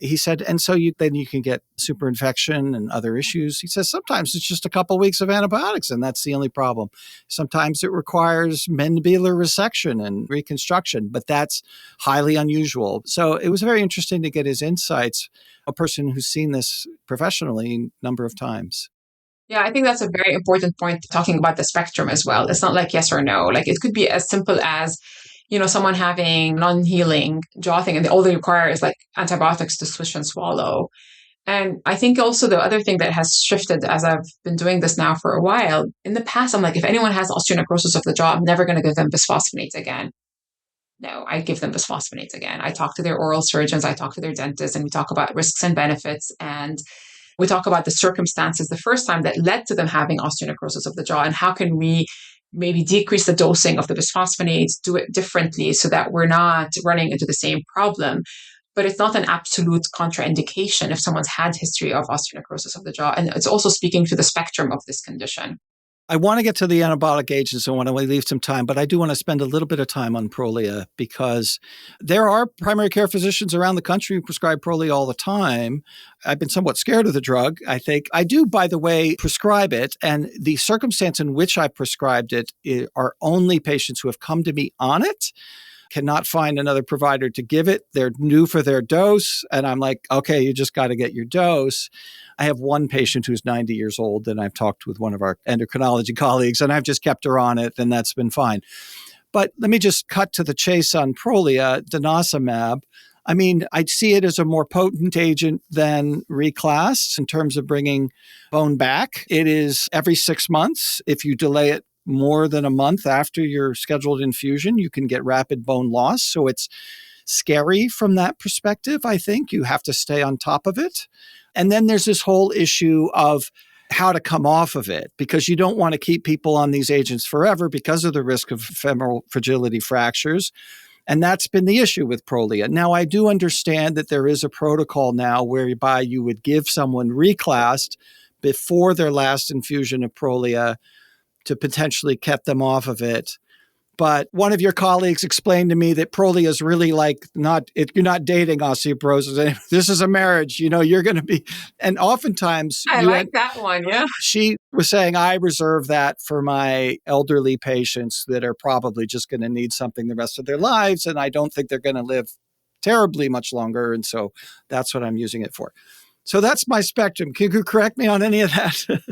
Speaker 1: he said, and so then you can get superinfection and other issues. He says, sometimes it's just a couple of weeks of antibiotics and that's the only problem. Sometimes it requires mandibular resection and reconstruction, but that's highly unusual. So it was very interesting to get his insights, a person who's seen this professionally a number of times.
Speaker 2: Yeah, I think that's a very important point, talking about the spectrum as well. It's not like yes or no. Like it could be as simple as, someone having non-healing jaw thing and all they require is like antibiotics to swish and swallow. And I think also the other thing that has shifted as I've been doing this now for a while, in the past, I'm like, if anyone has osteonecrosis of the jaw, I'm never going to give them bisphosphonates again. No, I give them bisphosphonates again. I talk to their oral surgeons, I talk to their dentists, and we talk about risks and benefits. And we talk about the circumstances the first time that led to them having osteonecrosis of the jaw, and how can we maybe decrease the dosing of the bisphosphonates, do it differently so that we're not running into the same problem. But it's not an absolute contraindication if someone's had history of osteonecrosis of the jaw. And it's also speaking to the spectrum of this condition.
Speaker 1: I want to get to the anabolic agents and want to leave some time, but I do want to spend a little bit of time on Prolia because there are primary care physicians around the country who prescribe Prolia all the time. I've been somewhat scared of the drug. I think I do, by the way, prescribe it. And the circumstance in which I prescribed it are only patients who have come to me on it, cannot find another provider to give it. They're new for their dose. And I'm like, okay, you just got to get your dose. I have one patient who's 90 years old, and I've talked with one of our endocrinology colleagues, and I've just kept her on it, and that's been fine. But let me just cut to the chase on Prolia, denosumab. I mean, I'd see it as a more potent agent than Reclast in terms of bringing bone back. It is every 6 months. If you delay it more than a month after your scheduled infusion, you can get rapid bone loss. So it's scary from that perspective, I think. You have to stay on top of it. And then there's this whole issue of how to come off of it, because you don't want to keep people on these agents forever because of the risk of femoral fragility fractures. And that's been the issue with Prolia. Now, I do understand that there is a protocol now whereby you would give someone Reclast before their last infusion of Prolia to potentially get them off of it. But one of your colleagues explained to me that Prolia is really like you're not dating osteoporosis. This is a marriage, you're going to be, and oftentimes.
Speaker 2: I like that one, yeah.
Speaker 1: She was saying, I reserve that for my elderly patients that are probably just going to need something the rest of their lives. And I don't think they're going to live terribly much longer. And so that's what I'm using it for. So that's my spectrum. Can you correct me on any of that?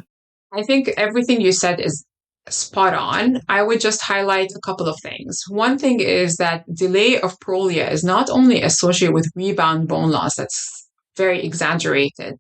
Speaker 2: I think everything you said is spot on. I would just highlight a couple of things. One thing is that delay of Prolia is not only associated with rebound bone loss, that's very exaggerated,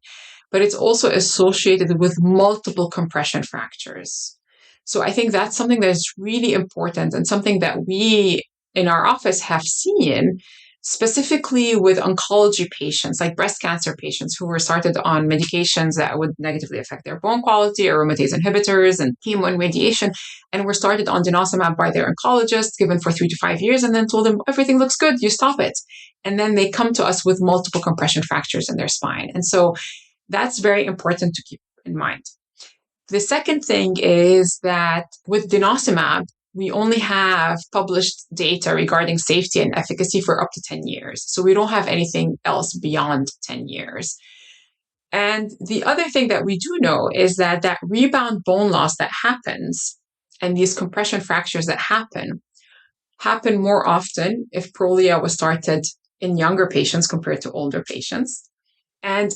Speaker 2: but it's also associated with multiple compression fractures. So I think that's something that is really important and something that we in our office have seen specifically with oncology patients, like breast cancer patients who were started on medications that would negatively affect their bone quality, aromatase inhibitors and chemo and radiation, and were started on denosumab by their oncologist, given for 3 to 5 years, and then told them, everything looks good, you stop it. And then they come to us with multiple compression fractures in their spine. And so that's very important to keep in mind. The second thing is that with denosumab, we only have published data regarding safety and efficacy for up to 10 years. So we don't have anything else beyond 10 years. And the other thing that we do know is that that rebound bone loss that happens and these compression fractures that happen more often if Prolia was started in younger patients compared to older patients. And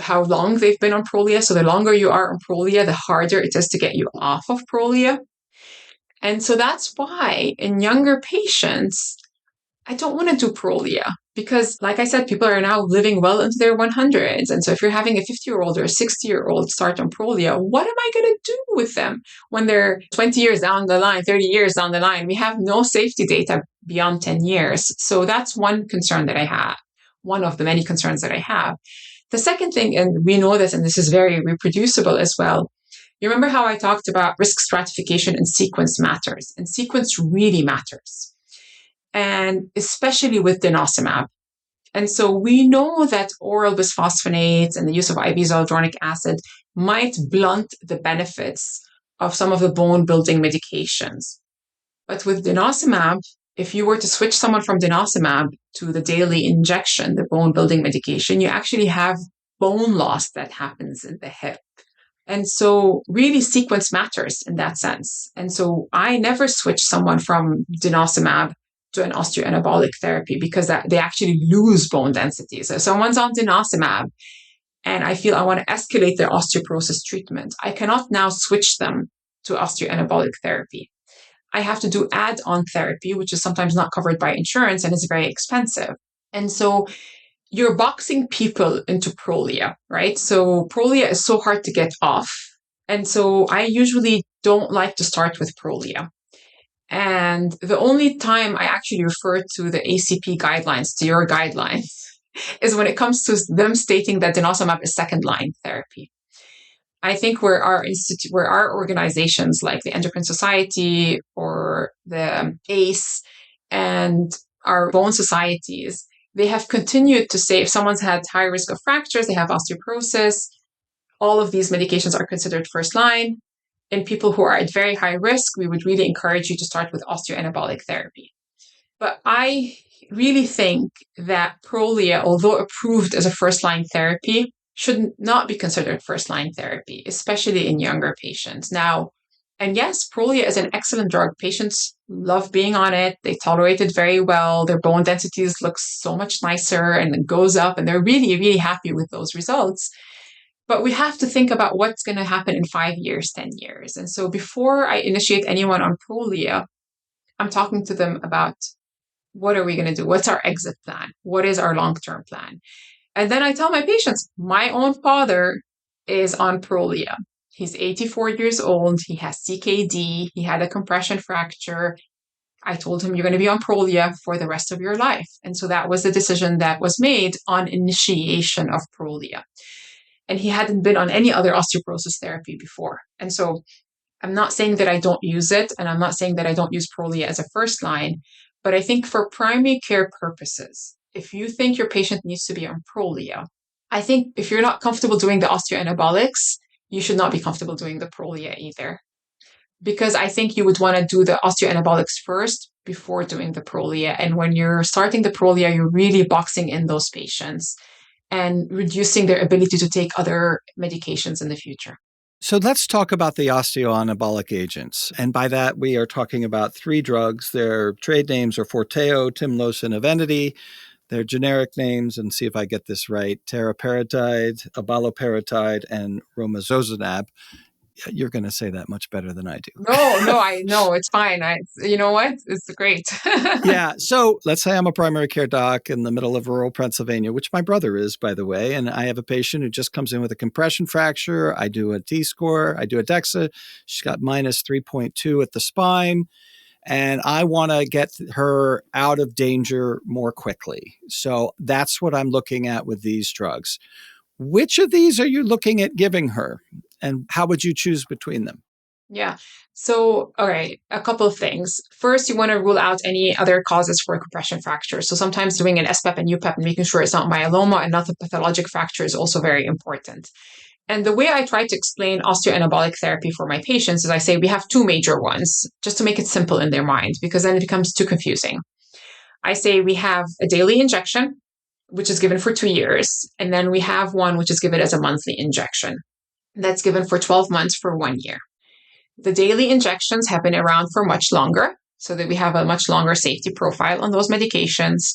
Speaker 2: how long they've been on Prolia. So the longer you are on Prolia, the harder it is to get you off of Prolia. And so that's why in younger patients, I don't want to do Prolia because, like I said, people are now living well into their 100s. And so if you're having a 50-year-old or a 60-year-old start on Prolia, what am I going to do with them when they're 20 years down the line, 30 years down the line? We have no safety data beyond 10 years. So that's one concern that I have, one of the many concerns that I have. The second thing, and we know this, and this is very reproducible as well, you remember how I talked about risk stratification and sequence matters, and sequence really matters, and especially with denosumab. And so we know that oral bisphosphonates and the use of IV zoledronic acid might blunt the benefits of some of the bone building medications. But with denosumab, if you were to switch someone from denosumab to the daily injection, the bone building medication, you actually have bone loss that happens in the hip. And so really sequence matters in that sense. And so I never switch someone from denosumab to an osteoanabolic therapy because they actually lose bone density. So if someone's on denosumab and I feel I want to escalate their osteoporosis treatment, I cannot now switch them to osteoanabolic therapy. I have to do add-on therapy, which is sometimes not covered by insurance and is very expensive. And so you're boxing people into Prolia, right? So Prolia is so hard to get off. And so I usually don't like to start with Prolia. And the only time I actually refer to the ACP guidelines, to your guidelines, is when it comes to them stating that denosumab is second line therapy. I think where our organizations like the Endocrine Society or the ACE and our bone societies, they have continued to say if someone's had high risk of fractures, they have osteoporosis, all of these medications are considered first line. In people who are at very high risk, we would really encourage you to start with osteoanabolic therapy. But I really think that Prolia, although approved as a first-line therapy, should not be considered first-line therapy, especially in younger patients. Now, and yes, Prolia is an excellent drug. Patients love being on it. They tolerate it very well. Their bone densities look so much nicer and it goes up, and they're really, really happy with those results. But we have to think about what's going to happen in 5 years, 10 years. And so before I initiate anyone on Prolia, I'm talking to them about what are we going to do? What's our exit plan? What is our long-term plan? And then I tell my patients, my own father is on Prolia. He's 84 years old. He has CKD. He had a compression fracture. I told him, you're going to be on Prolia for the rest of your life. And so that was the decision that was made on initiation of Prolia. And he hadn't been on any other osteoporosis therapy before. And so I'm not saying that I don't use it, and I'm not saying that I don't use Prolia as a first line, but I think for primary care purposes, if you think your patient needs to be on Prolia, I think if you're not comfortable doing the osteoanabolics, you should not be comfortable doing the Prolia either. Because I think you would want to do the osteoanabolics first before doing the Prolia. And when you're starting the Prolia, you're really boxing in those patients and reducing their ability to take other medications in the future.
Speaker 1: So let's talk about the osteoanabolic agents. And by that, we are talking about 3 drugs. Their trade names are Forteo, Tymlos, and Evenity. Their generic names, and see if I get this right, teriparatide, abaloparatide, and romosozumab. You're going to say that much better than I do.
Speaker 2: No, I know. It's fine. You know what? It's great.
Speaker 1: Yeah. So let's say I'm a primary care doc in the middle of rural Pennsylvania, which my brother is, by the way. And I have a patient who just comes in with a compression fracture. I do a T-score. I do a DEXA. She's got minus 3.2 at the spine. And I want to get her out of danger more quickly. So that's what I'm looking at with these drugs. Which of these are you looking at giving her? And how would you choose between them?
Speaker 2: Yeah. So, all right, a couple of things. First, you want to rule out any other causes for a compression fracture. So sometimes doing an SPEP and UPEP and making sure it's not myeloma and not a pathologic fracture is also very important. And the way I try to explain osteoanabolic therapy for my patients is I say we have 2 major ones, just to make it simple in their mind, because then it becomes too confusing. I say we have a daily injection, which is given for 2 years, and then we have one which is given as a monthly injection. That's given for 12 months for 1 year. The daily injections have been around for much longer, so that we have a much longer safety profile on those medications.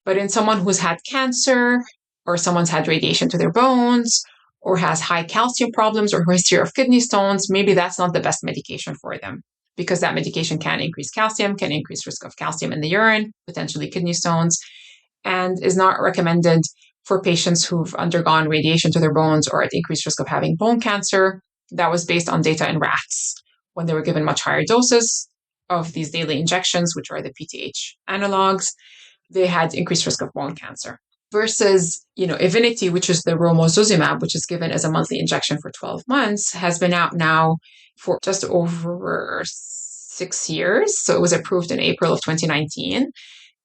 Speaker 2: But in someone who's had cancer, or someone's had radiation to their bones, or has high calcium problems or history of kidney stones, maybe that's not the best medication for them, because that medication can increase calcium, can increase risk of calcium in the urine, potentially kidney stones, and is not recommended for patients who've undergone radiation to their bones or at increased risk of having bone cancer. That was based on data in rats when they were given much higher doses of these daily injections, which are the PTH analogs. They had increased risk of bone cancer. Versus, Evenity, which is the romosozumab, which is given as a monthly injection for 12 months, has been out now for just over 6 years. So it was approved in April of 2019.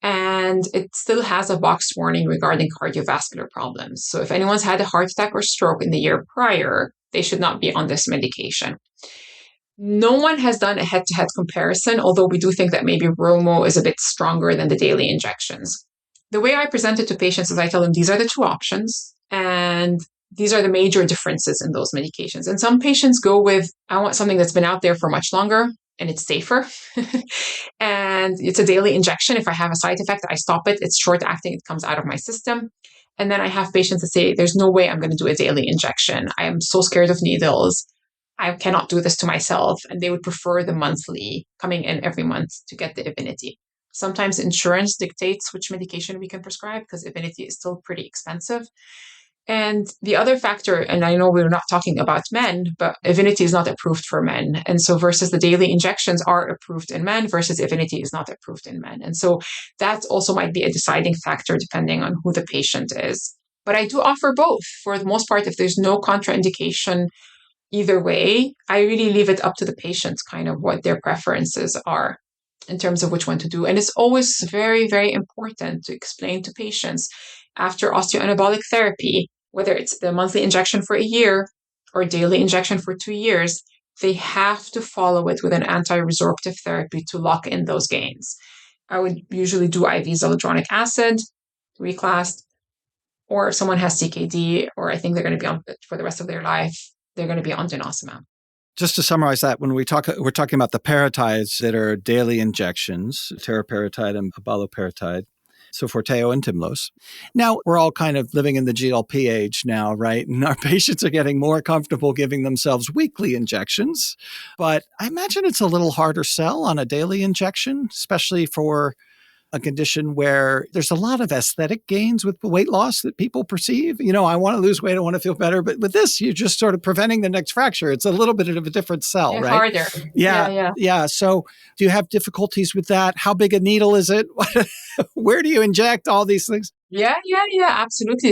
Speaker 2: And it still has a box warning regarding cardiovascular problems. So if anyone's had a heart attack or stroke in the year prior, they should not be on this medication. No one has done a head-to-head comparison, although we do think that maybe Romo is a bit stronger than the daily injections. The way I present it to patients is I tell them these are the 2 options, and these are the major differences in those medications. And some patients go with, I want something that's been out there for much longer, and it's safer. And it's a daily injection. If I have a side effect, I stop it. It's short acting. It comes out of my system. And then I have patients that say, there's no way I'm going to do a daily injection. I am so scared of needles. I cannot do this to myself. And they would prefer the monthly, coming in every month to get the Evenity. Sometimes insurance dictates which medication we can prescribe because Evenity is still pretty expensive. And the other factor, and I know we're not talking about men, but Evenity is not approved for men. And so versus the daily injections are approved in men versus Evenity is not approved in men. And so that also might be a deciding factor depending on who the patient is. But I do offer both. For the most part, if there's no contraindication either way, I really leave it up to the patient, kind of what their preferences are in terms of which one to do. And it's always very, very important to explain to patients after osteoanabolic therapy, whether it's the monthly injection for a year or daily injection for 2 years, they have to follow it with an anti-resorptive therapy to lock in those gains. I would usually do IV zoledronic acid, reclassed, or if someone has CKD, or I think they're going to be on it for the rest of their life, they're going to be on denosumab.
Speaker 1: Just to summarize that, when we're talking about the paratides that are daily injections, teriparatide and abaloparatide, so Forteo and Tymlos. Now, we're all kind of living in the GLP age now, right? And our patients are getting more comfortable giving themselves weekly injections. But I imagine it's a little harder sell on a daily injection, especially for a condition where there's a lot of aesthetic gains with the weight loss that people perceive. I want to lose weight, I want to feel better. But with this, you're just sort of preventing the next fracture. It's a little bit of a different sell, right?
Speaker 2: Harder.
Speaker 1: Yeah. So do you have difficulties with that? How big a needle is it? Where do you inject all these things?
Speaker 2: Yeah, absolutely.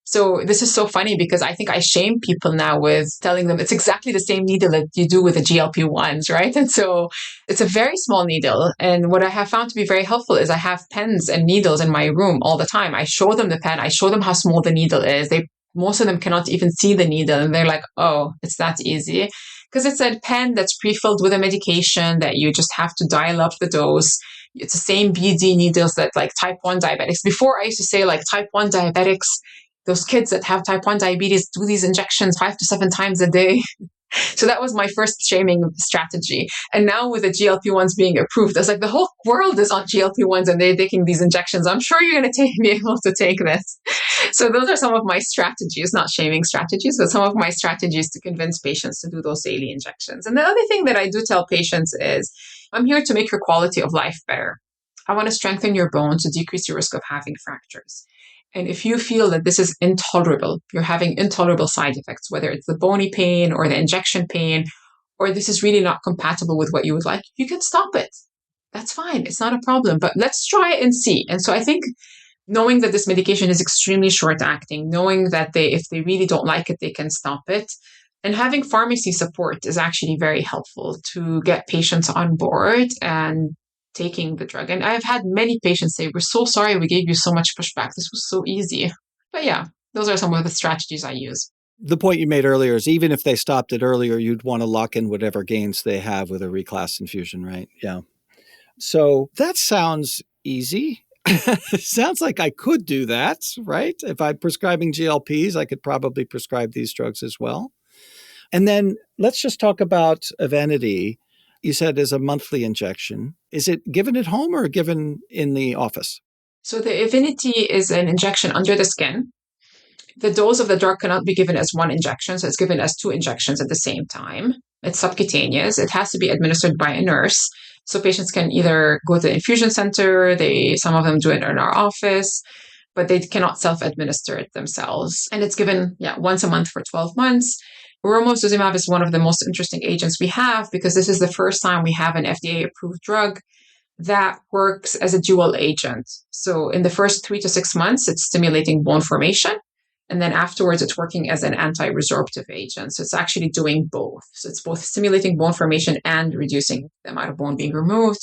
Speaker 2: So this is so funny because I think I shame people now with telling them it's exactly the same needle that you do with the GLP-1s, right? And so it's a very small needle. And what I have found to be very helpful is I have pens and needles in my room all the time. I show them the pen. I show them how small the needle is. Most of them cannot even see the needle. And they're like, oh, it's that easy. Because it's a pen that's pre-filled with a medication that you just have to dial up the dose. It's the same BD needles that like type 1 diabetics. Before I used to say like type 1 diabetics, those kids that have type 1 diabetes do these injections 5 to 7 times a day. So that was my first shaming strategy. And now with the GLP-1s being approved, it's like the whole world is on GLP-1s and they're taking these injections. I'm sure you're going to be able to take this. So those are some of my strategies, not shaming strategies, but some of my strategies to convince patients to do those daily injections. And the other thing that I do tell patients is, I'm here to make your quality of life better. I want to strengthen your bone to decrease your risk of having fractures. And if you feel that this is intolerable, you're having intolerable side effects, whether it's the bony pain or the injection pain, or this is really not compatible with what you would like, you can stop it. That's fine. It's not a problem, but let's try it and see. And so I think knowing that this medication is extremely short acting, knowing that if they really don't like it, they can stop it. And having pharmacy support is actually very helpful to get patients on board and taking the drug. And I've had many patients say, we're so sorry we gave you so much pushback. This was so easy. But yeah, those are some of the strategies I use.
Speaker 1: The point you made earlier is even if they stopped it earlier, you'd want to lock in whatever gains they have with a reclass infusion, right? Yeah. So that sounds easy. Sounds like I could do that, right? If I'm prescribing GLPs, I could probably prescribe these drugs as well. And then let's just talk about Evenity. You said is a monthly injection. Is it given at home or given in the office?
Speaker 2: So the Evenity is an injection under the skin. The dose of the drug cannot be given as one injection, so it's given as 2 injections at the same time. It's subcutaneous. It has to be administered by a nurse. So patients can either go to the infusion center, some of them do it in our office, but they cannot self-administer it themselves. And it's given once a month for 12 months. Romosozumab is one of the most interesting agents we have because this is the first time we have an FDA-approved drug that works as a dual agent. So in the first 3 to 6 months, it's stimulating bone formation. And then afterwards, it's working as an anti-resorptive agent. So it's actually doing both. So it's both stimulating bone formation and reducing the amount of bone being removed.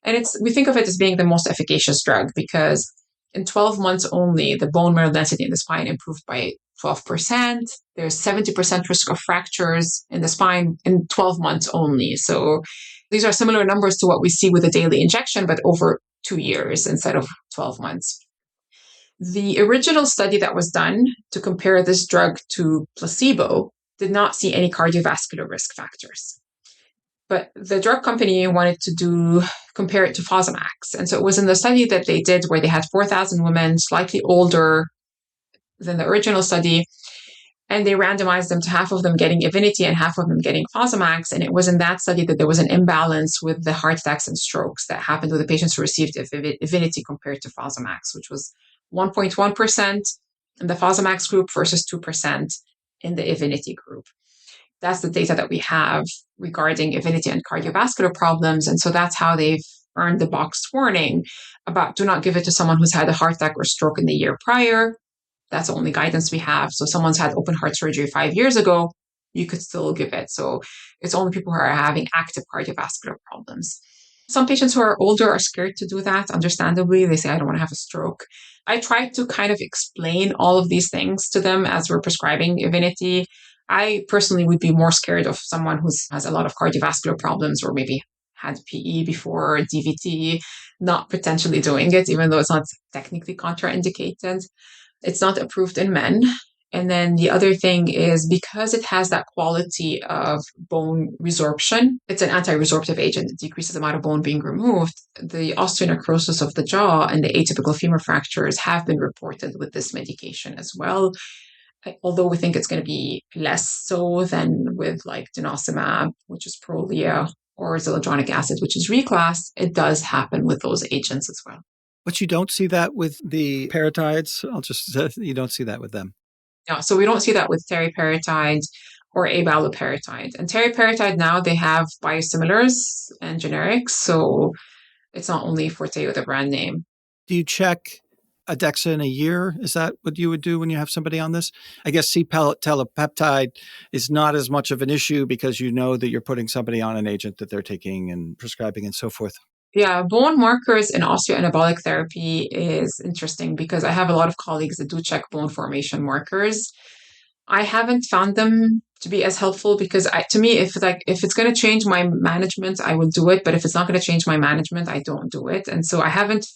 Speaker 2: And we think of it as being the most efficacious drug because in 12 months only, the bone mineral density in the spine improved by 12%. There's 70% risk of fractures in the spine in 12 months only. So these are similar numbers to what we see with a daily injection, but over 2 years instead of 12 months. The original study that was done to compare this drug to placebo did not see any cardiovascular risk factors. But the drug company wanted to compare it to Fosamax. And so it was in the study that they did where they had 4,000 women slightly older than the original study. And they randomized them to half of them getting Evenity and half of them getting Fosamax. And it was in that study that there was an imbalance with the heart attacks and strokes that happened with the patients who received Evenity compared to Fosamax, which was 1.1% in the Fosamax group versus 2% in the Evenity group. That's the data that we have regarding Evenity and cardiovascular problems. And so that's how they've earned the boxed warning about do not give it to someone who's had a heart attack or stroke in the year prior. That's the only guidance we have. So someone's had open heart surgery 5 years ago, you could still give it. So it's only people who are having active cardiovascular problems. Some patients who are older are scared to do that, understandably. They say, I don't want to have a stroke. I try to kind of explain all of these things to them as we're prescribing Evenity. I personally would be more scared of someone who has a lot of cardiovascular problems or maybe had PE before, DVT, not potentially doing it, even though it's not technically contraindicated. It's not approved in men. And then the other thing is because it has that quality of bone resorption, it's an anti-resorptive agent. It decreases the amount of bone being removed. The osteonecrosis of the jaw and the atypical femur fractures have been reported with this medication as well. Although we think it's going to be less so than with like denosumab, which is Prolia, or zoledronic acid, which is Reclast, it does happen with those agents as well.
Speaker 1: But you don't see that with the paratides? You don't see that with them.
Speaker 2: Yeah, so we don't see that with teriparatide or abaloparatide. And teriparatide now, they have biosimilars and generics, so it's not only Forteo, the brand name.
Speaker 1: Do you check Adexa in a year? Is that what you would do when you have somebody on this? I guess C-telepeptide is not as much of an issue because you know that you're putting somebody on an agent that they're taking and prescribing and so forth.
Speaker 2: Yeah, bone markers in osteoanabolic therapy is interesting because I have a lot of colleagues that do check bone formation markers. I haven't found them to be as helpful because to me, if it's going to change my management, I will do it. But if it's not going to change my management, I don't do it. And so I haven't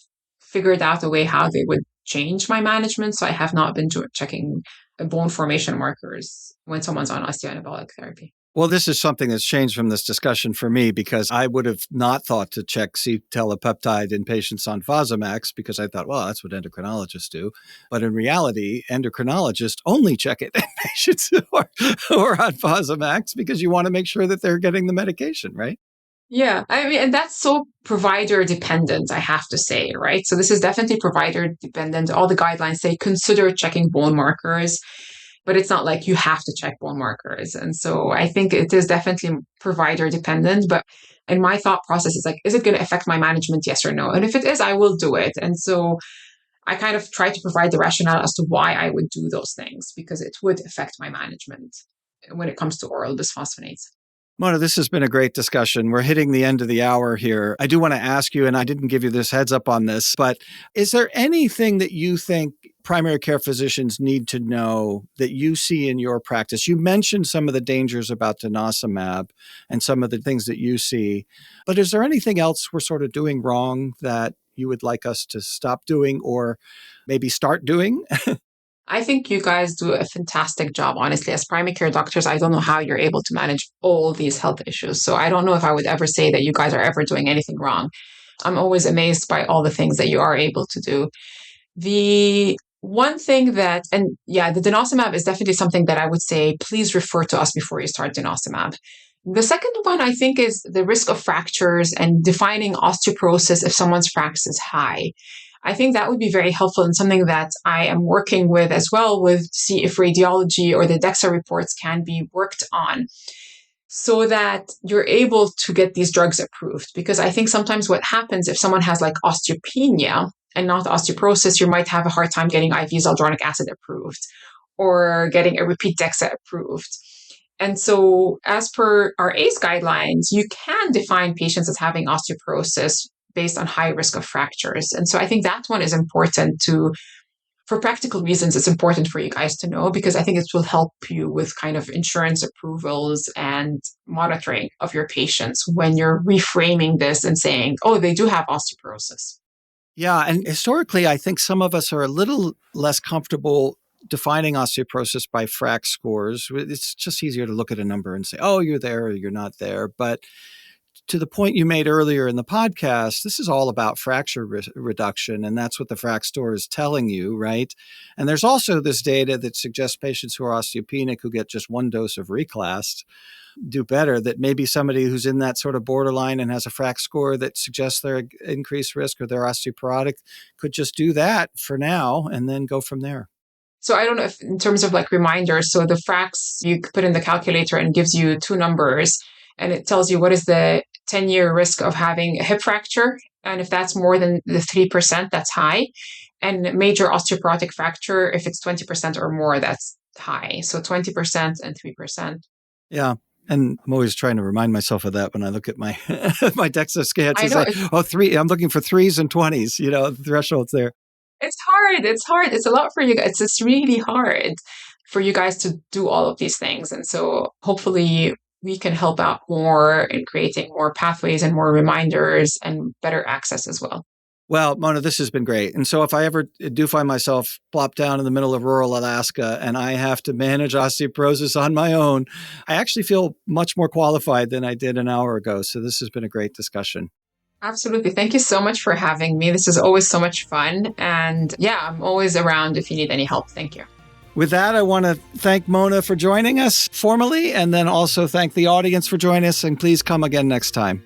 Speaker 2: figured out a way how they would change my management. So I have not been checking bone formation markers when someone's on osteoanabolic therapy.
Speaker 1: Well, this is something that's changed from this discussion for me because I would have not thought to check C-telepeptide in patients on Fosamax because I thought, well, that's what endocrinologists do. But in reality, endocrinologists only check it in patients who are on Fosamax because you want to make sure that they're getting the medication, right?
Speaker 2: Yeah, I mean, and that's so provider dependent, I have to say, right? So this is definitely provider dependent. All the guidelines say consider checking bone markers, but it's not like you have to check bone markers. And so I think it is definitely provider dependent. But in my thought process, it's like, is it going to affect my management? Yes or no? And if it is, I will do it. And so I kind of try to provide the rationale as to why I would do those things because it would affect my management when it comes to oral bisphosphonates.
Speaker 1: Mona, this has been a great discussion. We're hitting the end of the hour here. I do want to ask you, and I didn't give you this heads up on this, but is there anything that you think primary care physicians need to know that you see in your practice? You mentioned some of the dangers about denosumab and some of the things that you see, but is there anything else we're sort of doing wrong that you would like us to stop doing or maybe start doing?
Speaker 2: I think you guys do a fantastic job, honestly. As primary care doctors, I don't know how you're able to manage all these health issues. So I don't know if I would ever say that you guys are ever doing anything wrong. I'm always amazed by all the things that you are able to do. The one thing that, and yeah, the denosumab is definitely something that I would say, please refer to us before you start denosumab. The second one, I think, is the risk of fractures and defining osteoporosis if someone's fracture is high. I think that would be very helpful and something that I am working with as well with see if radiology or the DEXA reports can be worked on so that you're able to get these drugs approved. Because I think sometimes what happens if someone has like osteopenia and not osteoporosis, you might have a hard time getting IV zoledronic acid approved or getting a repeat DEXA approved. And so as per our ACE guidelines, you can define patients as having osteoporosis based on high risk of fractures. And so I think that one is important for practical reasons, it's important for you guys to know because I think it will help you with kind of insurance approvals and monitoring of your patients when you're reframing this and saying, oh, they do have osteoporosis.
Speaker 1: Yeah. And historically, I think some of us are a little less comfortable defining osteoporosis by FRAX scores. It's just easier to look at a number and say, oh, you're there or you're not there. But to the point you made earlier in the podcast, this is all about fracture reduction, and that's what the Frac score is telling you, right? And there's also this data that suggests patients who are osteopenic who get just one dose of Reclast do better, that maybe somebody who's in that sort of borderline and has a Frac score that suggests they're increased risk or they're osteoporotic could just do that for now and then go from there.
Speaker 2: So I don't know if in terms of like reminders, so the Fracs you put in the calculator and gives you two numbers and it tells you what is the 10-year risk of having a hip fracture. And if that's more than the 3%, that's high. And major osteoporotic fracture, if it's 20% or more, that's high. So 20% and 3%.
Speaker 1: Yeah. And I'm always trying to remind myself of that when I look at my my DEXA scans.
Speaker 2: I know.
Speaker 1: I'm looking for 3s and 20s, the thresholds there.
Speaker 2: It's hard. It's hard. It's a lot for you guys. It's really hard for you guys to do all of these things. And so hopefully we can help out more in creating more pathways and more reminders and better access as well.
Speaker 1: Well, Mona, this has been great. And so if I ever do find myself plopped down in the middle of rural Alaska and I have to manage osteoporosis on my own, I actually feel much more qualified than I did an hour ago. So this has been a great discussion.
Speaker 2: Absolutely. Thank you so much for having me. This is always so much fun. And yeah, I'm always around if you need any help. Thank you.
Speaker 1: With that, I want to thank Mona for joining us formally and then also thank the audience for joining us. And please come again next time.